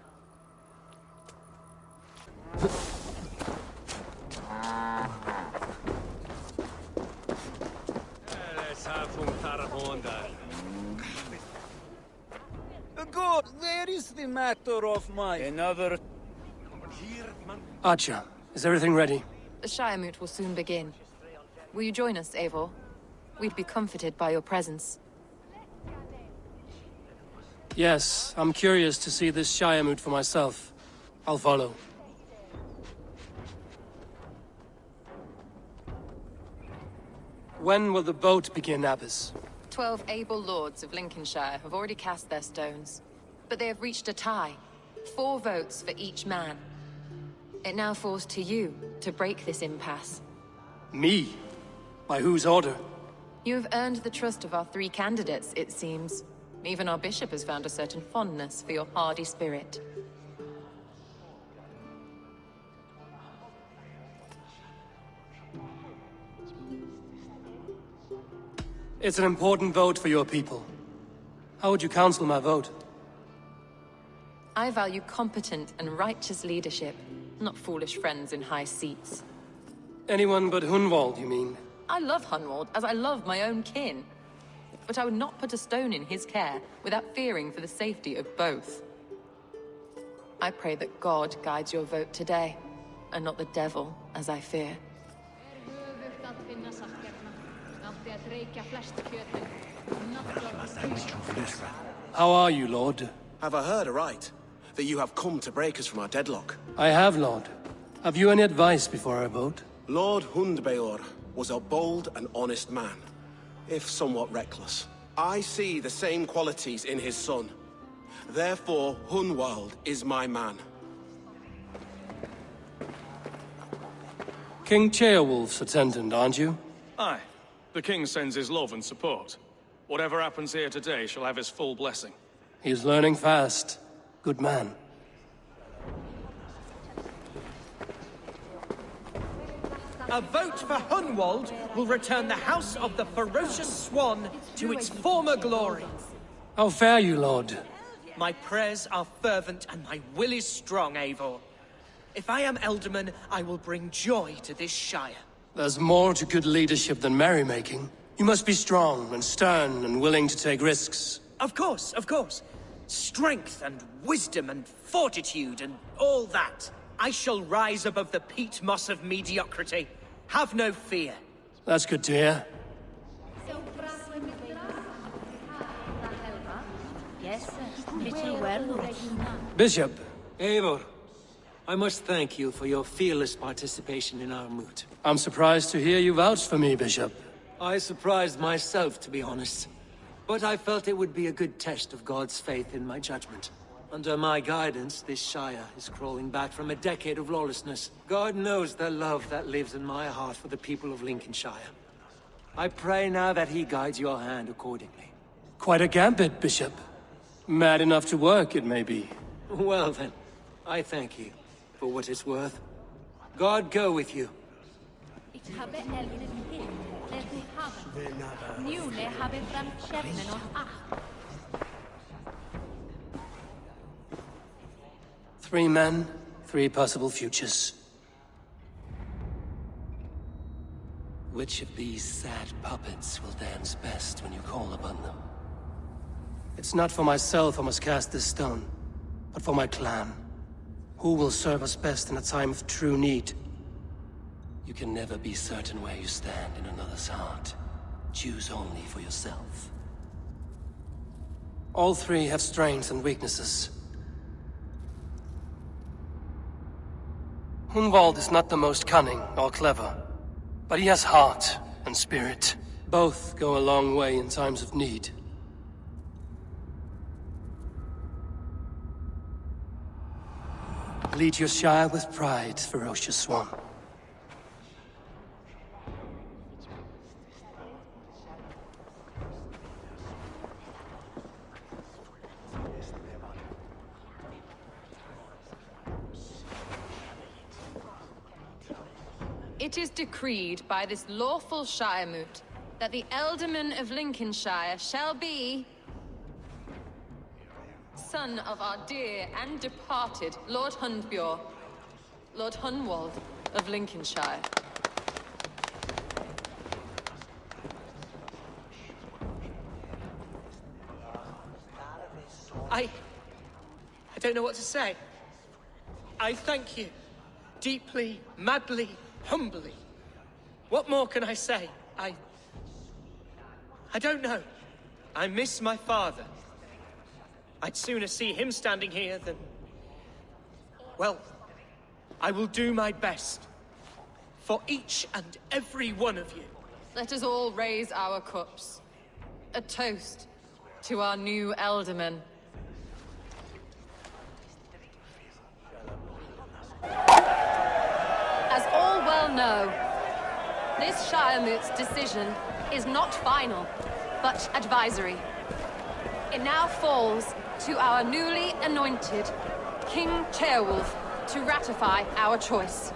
Good, there is the matter of my... Another... Archer, is everything ready? The 샤이어무트 will soon begin. Will you join us, Eivor? We'd be comforted by your presence. Yes, I'm curious to see this 샤이어무트 for myself. I'll follow. When will the boat begin, Abbess? 12 able lords of Lincolnshire have already cast their stones, but they have reached a tie. 4 votes for each man. It now falls to you to break this impasse. Me? By whose order? You've earned the trust of our 3 candidates, it seems. Even our bishop has found a certain fondness for your hardy spirit. It's an important vote for your people. How would you counsel my vote? I value competent and righteous leadership, not foolish friends in high seats. Anyone but Hunwald, you mean? I love Hunwald as I love my own kin. But I would not put a stone in his care without fearing for the safety of both. I pray that God guides your vote today, and not the devil, as I fear. How are you, Lord? Have I heard aright? That you have come to break us from our deadlock? I have, Lord. Have you any advice before I vote? Lord Hundbeoruht was a bold and honest man, if somewhat reckless. I see the same qualities in his son. Therefore, Hunwald is my man. King Ceolwulf's attendant, aren't you? Aye. The king sends his love and support. Whatever happens here today shall have his full blessing. He's learning fast. Good man. A vote for Hunwald will return the House of the Ferocious Swan to its former glory. How fare you, Lord? My prayers are fervent and my will is strong, Eivor. If I am Elderman, I will bring joy to this Shire. There's more to good leadership than merrymaking. You must be strong and stern and willing to take risks. Of course, of course. Strength and wisdom and fortitude and all that. I shall rise above the peat moss of mediocrity. Have no fear. That's good to hear. Bishop. Eivor, I must thank you for your fearless participation in our moot. I'm surprised to hear you vouch for me, Bishop. I surprised myself, to be honest. But I felt it would be a good test of God's faith in my judgment. Under my guidance, this Shire is crawling back from a decade of lawlessness. God knows the love that lives in my heart for the people of Lincolnshire. I pray now that he guides your hand accordingly. Quite a gambit, Bishop. Mad enough to work, it may be. Well then, I thank you, for what it's worth. God go with you. 3 men, 3 possible futures. Which of these sad puppets will dance best when you call upon them? It's not for myself I must cast this stone, but for my clan. Who will serve us best in a time of true need? You can never be certain where you stand in another's heart. Choose only for yourself. All 3 have strengths and weaknesses. Hunwald is not the most cunning or clever, but he has heart and spirit. Both go a long way in times of need. Lead your Shire with pride, ferocious Swan. It is decreed by this lawful 샤이어무트 that the Ealdorman of Lincolnshire shall be son of our dear and departed Lord Hundbeoruht, Lord Hunwald of Lincolnshire. I don't know what to say. I thank you. Deeply, madly, humbly. What more can I say? I don't know. I miss my father. I'd sooner see him standing here than... Well, I will do my best. For each and every one of you. Let us all raise our cups. A toast to our new Ealdorman. As all well know, this 샤이어무트's decision is not final, but advisory. It now falls to our newly anointed King Ceolwulf to ratify our choice.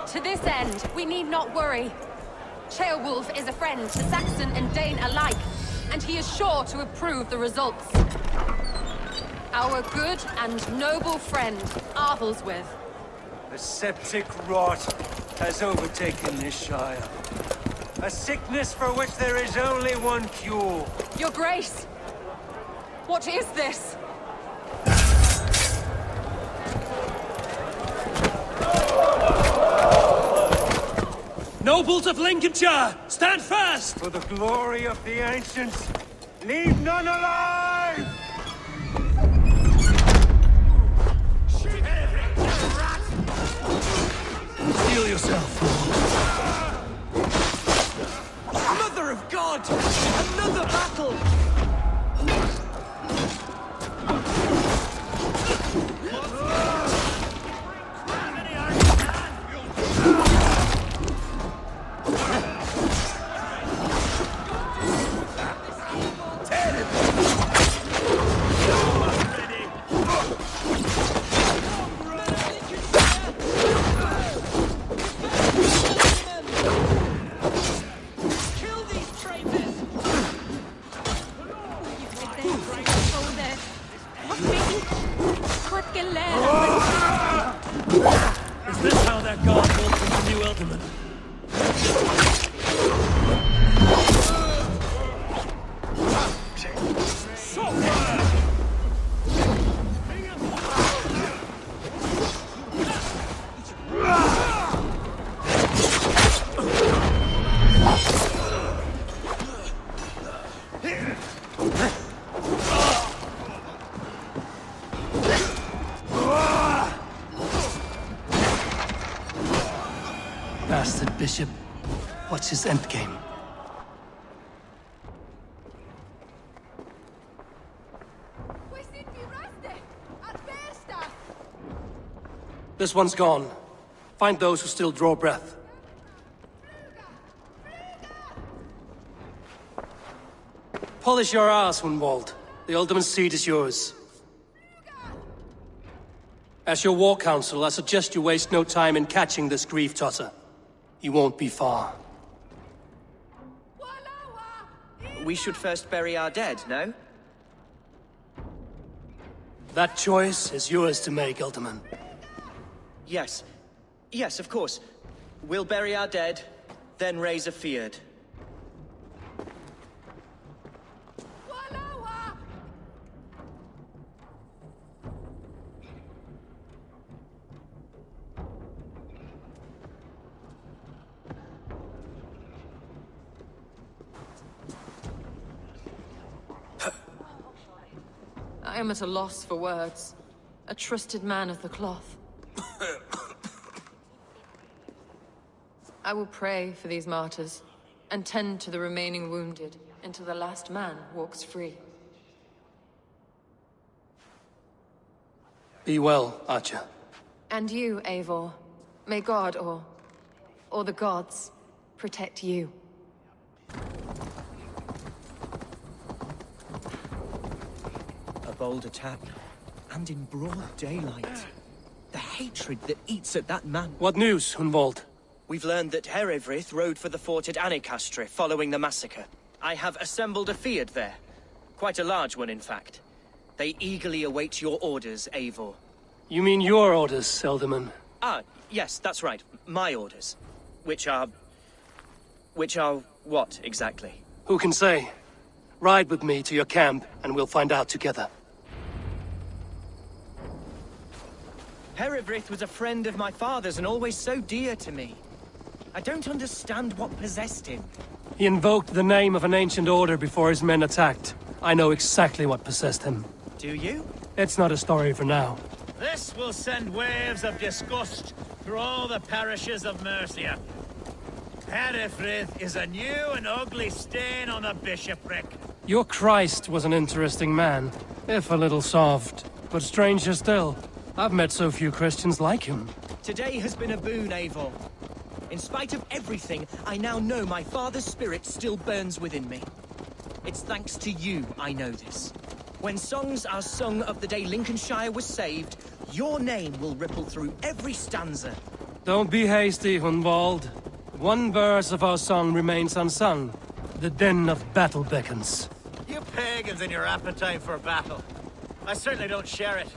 To this end, we need not worry. Ceolwulf is a friend to Saxon and Dane alike, and he is sure to approve the results. Our good and noble friend, Arthelswith. A septic rot has overtaken this Shire. A sickness for which there is only one cure. Your Grace! What is this? Nobles of Lincolnshire, stand fast! For the glory of the ancients, leave none alive! Steel yourself. Mother of God! Another battle! Is this how that guard welcomes the new Elderman? Bastard bishop. What's his endgame? This one's gone. Find those who still draw breath. Polish your ass, Hunwald. The Alderman's seat is yours. As your war council, I suggest you waste no time in catching this grief-tosser. He won't be far. We should first bury our dead, no? That choice is yours to make, Alderman. Yes. Yes, of course. We'll bury our dead, then raise a feared. I am at a loss for words. A trusted man of the cloth. I will pray for these martyrs, and tend to the remaining wounded until the last man walks free. Be well, Archer. And you, Eivor. May God, or the gods, protect you. A bold attack, and in broad daylight. The hatred that eats at that man. What news, Hunwald? We've learned that Herevrith rode for the fort at Annikastre following the massacre. I have assembled a feard there. Quite a large one, in fact. They eagerly await your orders, Eivor. You mean your orders, Elderman? Ah, yes, that's right. My orders. Which are what, exactly? Who can say? Ride with me to your camp, and we'll find out together. Herevrith was a friend of my father's and always so dear to me. I don't understand what possessed him. He invoked the name of an ancient order before his men attacked. I know exactly what possessed him. Do you? It's not a story for now. This will send waves of disgust through all the parishes of Mercia. Herevrith is a new and ugly stain on the bishopric. Your Christ was an interesting man, if a little soft. But stranger still, I've met so few Christians like him. Today has been a boon, Eivor. In spite of everything, I now know my father's spirit still burns within me. It's thanks to you I know this. When songs are sung of the day Lincolnshire was saved, your name will ripple through every stanza. Don't be hasty, Hunwald. One verse of our song remains unsung. The den of battle beckons. You pagans and your appetite for battle. I certainly don't share it.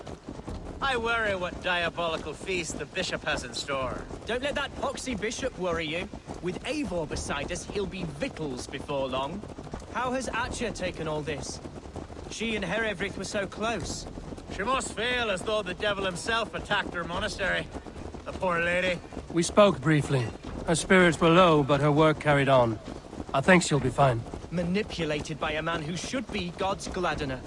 I worry what diabolical feast the bishop has in store. Don't let that poxy bishop worry you. With Eivor beside us, he'll be victuals before long. How has Atcha taken all this? She and Herevrith were so close. She must feel as though the devil himself attacked her monastery. The poor lady. We spoke briefly. Her spirits were low, but her work carried on. I think she'll be fine. Manipulated by a man who should be God's gladdener.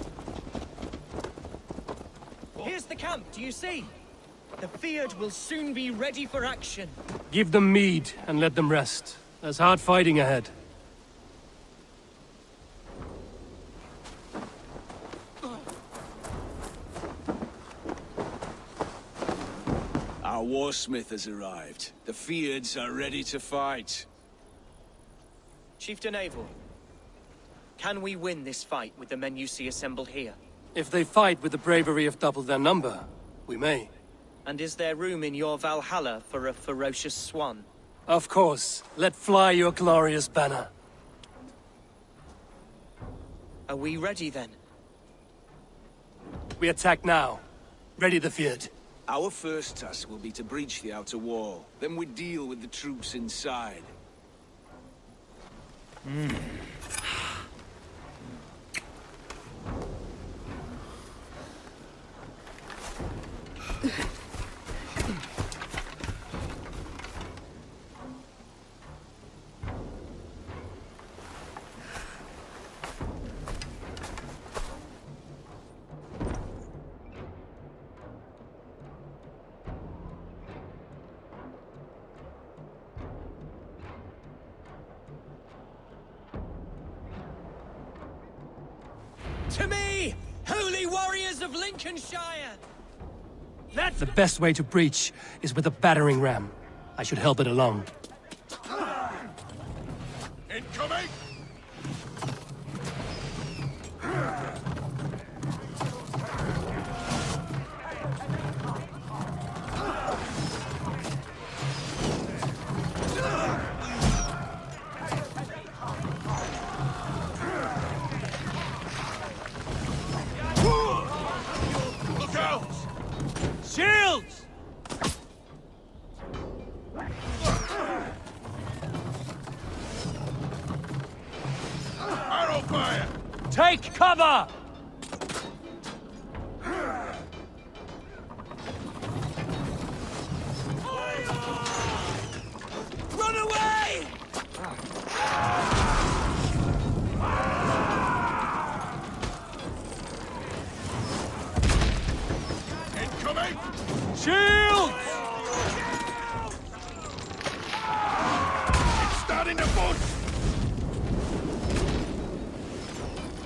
Here's the camp, do you see? The Fyrd will soon be ready for action. Give them mead and let them rest. There's hard fighting ahead. Our warsmith has arrived. The Fyrds are ready to fight. Chieftain Eivor, can we win this fight with the men you see assembled here? If they fight with the bravery of double their number, we may. And is there room in your Valhalla for a ferocious swan? Of course. Let fly your glorious banner. Are we ready then? We attack now. Ready the Fyrd. Our first task will be to breach the outer wall. Then we deal with the troops inside. To me, holy warriors of Lincolnshire! The best way to breach is with a battering ram. I should help it along. Incoming! Look out! Shields! Arrow fire! Take cover! Run away! Incoming! Shields! It's starting to push!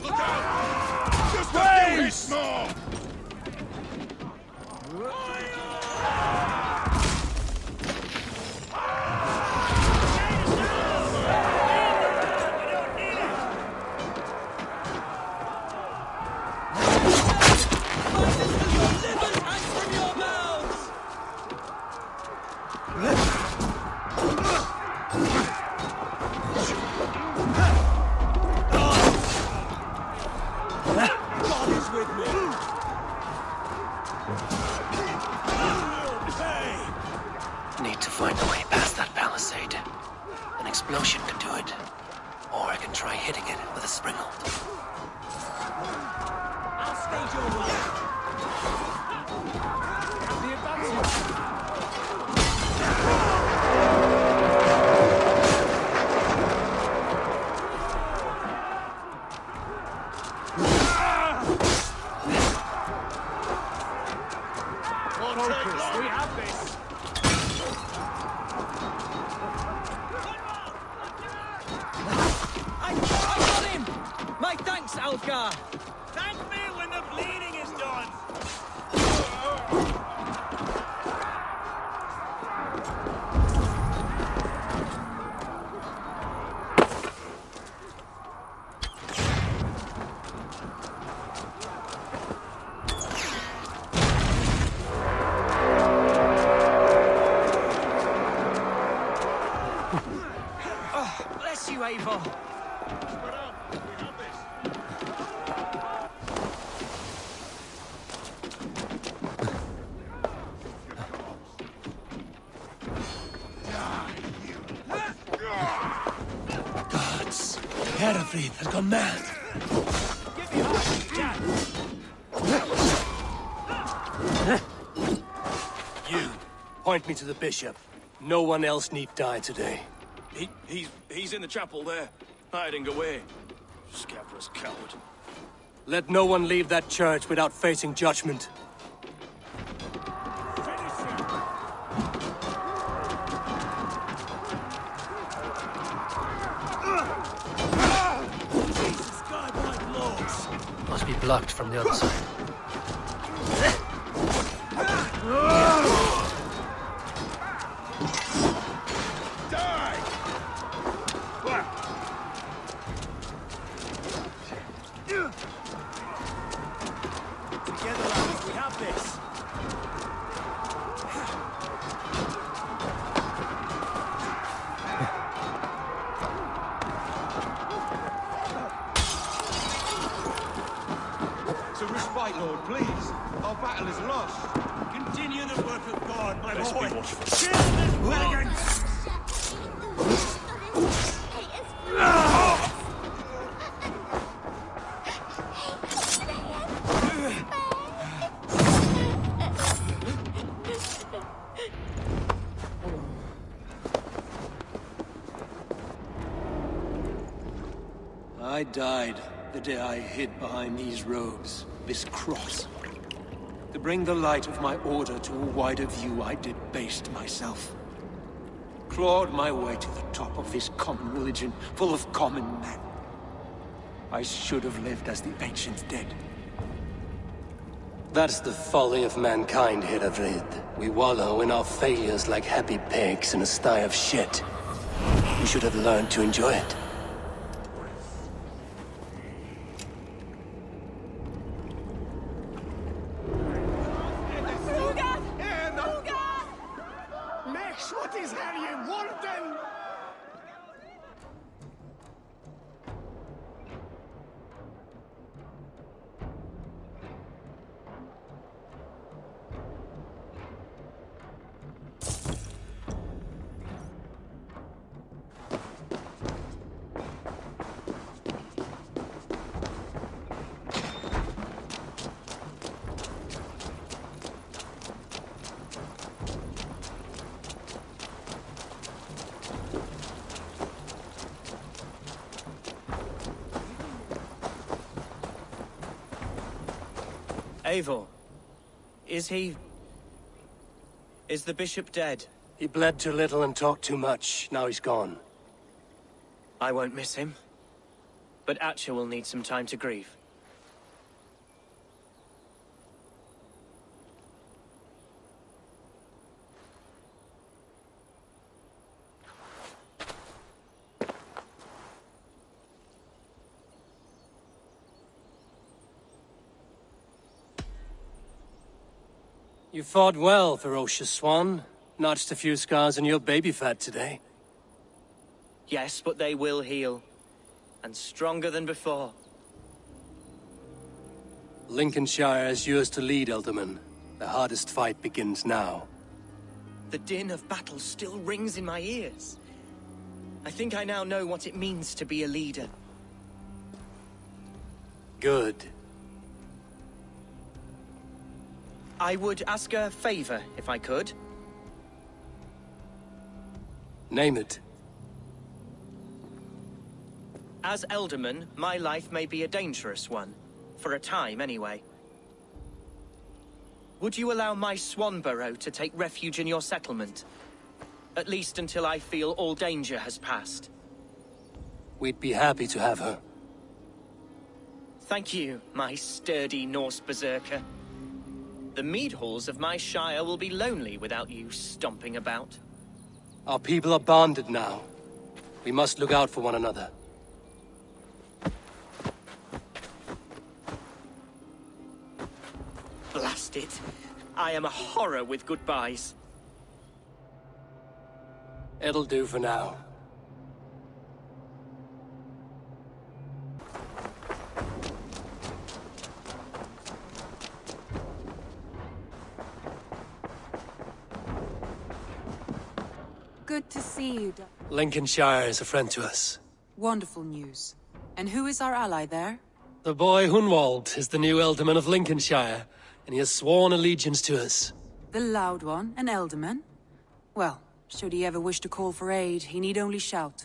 Look out! Just a few hits more! Need to find a way past that palisade. An explosion can do it. Or I can try hitting it with a springald. I'll stage your way. The advantage. We have this! I got him! My thanks, Algar! Thank me when the bleeding is done! Helfried has gone mad. Get behind me, Jack! You, point me to the bishop. No one else need die today. He's in the chapel there, hiding away. Scabrous coward. Let no one leave that church without facing judgment. Must be blocked from the other side. Together, lads, we have this. So respite, Lord, please. Our battle is lost. Continue the work of God, my Best boy. be watchful. Kill this hooligan! I died the day I hid behind these robes, this cross. To bring the light of my order to a wider view, I debased myself. Clawed my way to the top of this common religion, full of common men. I should have lived as the ancient dead. That's the folly of mankind, Herevryd. We wallow in our failures like happy pigs in a sty of shit. We should have learned to enjoy it. Max, what is Harry Warden? Eivor, is the bishop dead? He bled too little and talked too much. Now he's gone. I won't miss him. But Atcha will need some time to grieve. You fought well, ferocious swan. Notched a few scars on your baby fat today. Yes, but they will heal. And stronger than before. Lincolnshire is yours to lead, Elderman. The hardest fight begins now. The din of battle still rings in my ears. I think I now know what it means to be a leader. Good. I would ask a favor, if I could. Name it. As Elderman, my life may be a dangerous one. For a time, anyway. Would you allow my Swanborough to take refuge in your settlement? At least until I feel all danger has passed. We'd be happy to have her. Thank you, my sturdy Norse berserker. The mead halls of my shire will be lonely without you stomping about. Our people are bonded now. We must look out for one another. Blast it. I am a horror with goodbyes. It'll do for now. Good to see you, Doc. Lincolnshire is a friend to us. Wonderful news. And who is our ally there? The boy Hunwald is the new Ealdorman of Lincolnshire, and he has sworn allegiance to us. The loud one, an Ealdorman? Well, should he ever wish to call for aid, he need only shout.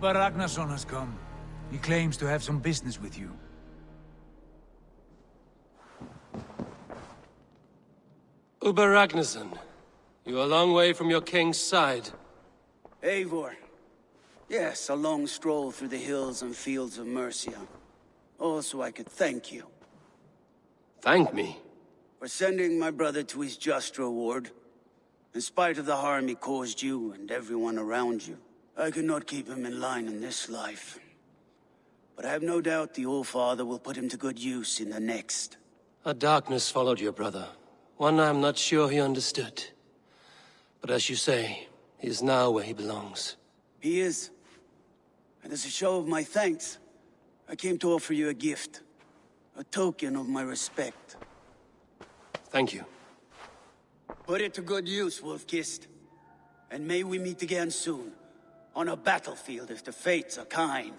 Ragnarson has come. He claims to have some business with you. Ragnarsson, you're a long way from your king's side. Eivor. Yes, a long stroll through the hills and fields of Mercia. Also, I could thank you. Thank me? For sending my brother to his just reward. In spite of the harm he caused you and everyone around you. I could not keep him in line in this life. But I have no doubt the All-Father will put him to good use in the next. A darkness followed your brother. One I'm not sure he understood. But as you say, he is now where he belongs. He is. And as a show of my thanks, I came to offer you a gift. A token of my respect. Thank you. Put it to good use, Wolf-Kissed. And may we meet again soon. On a battlefield if the fates are kind.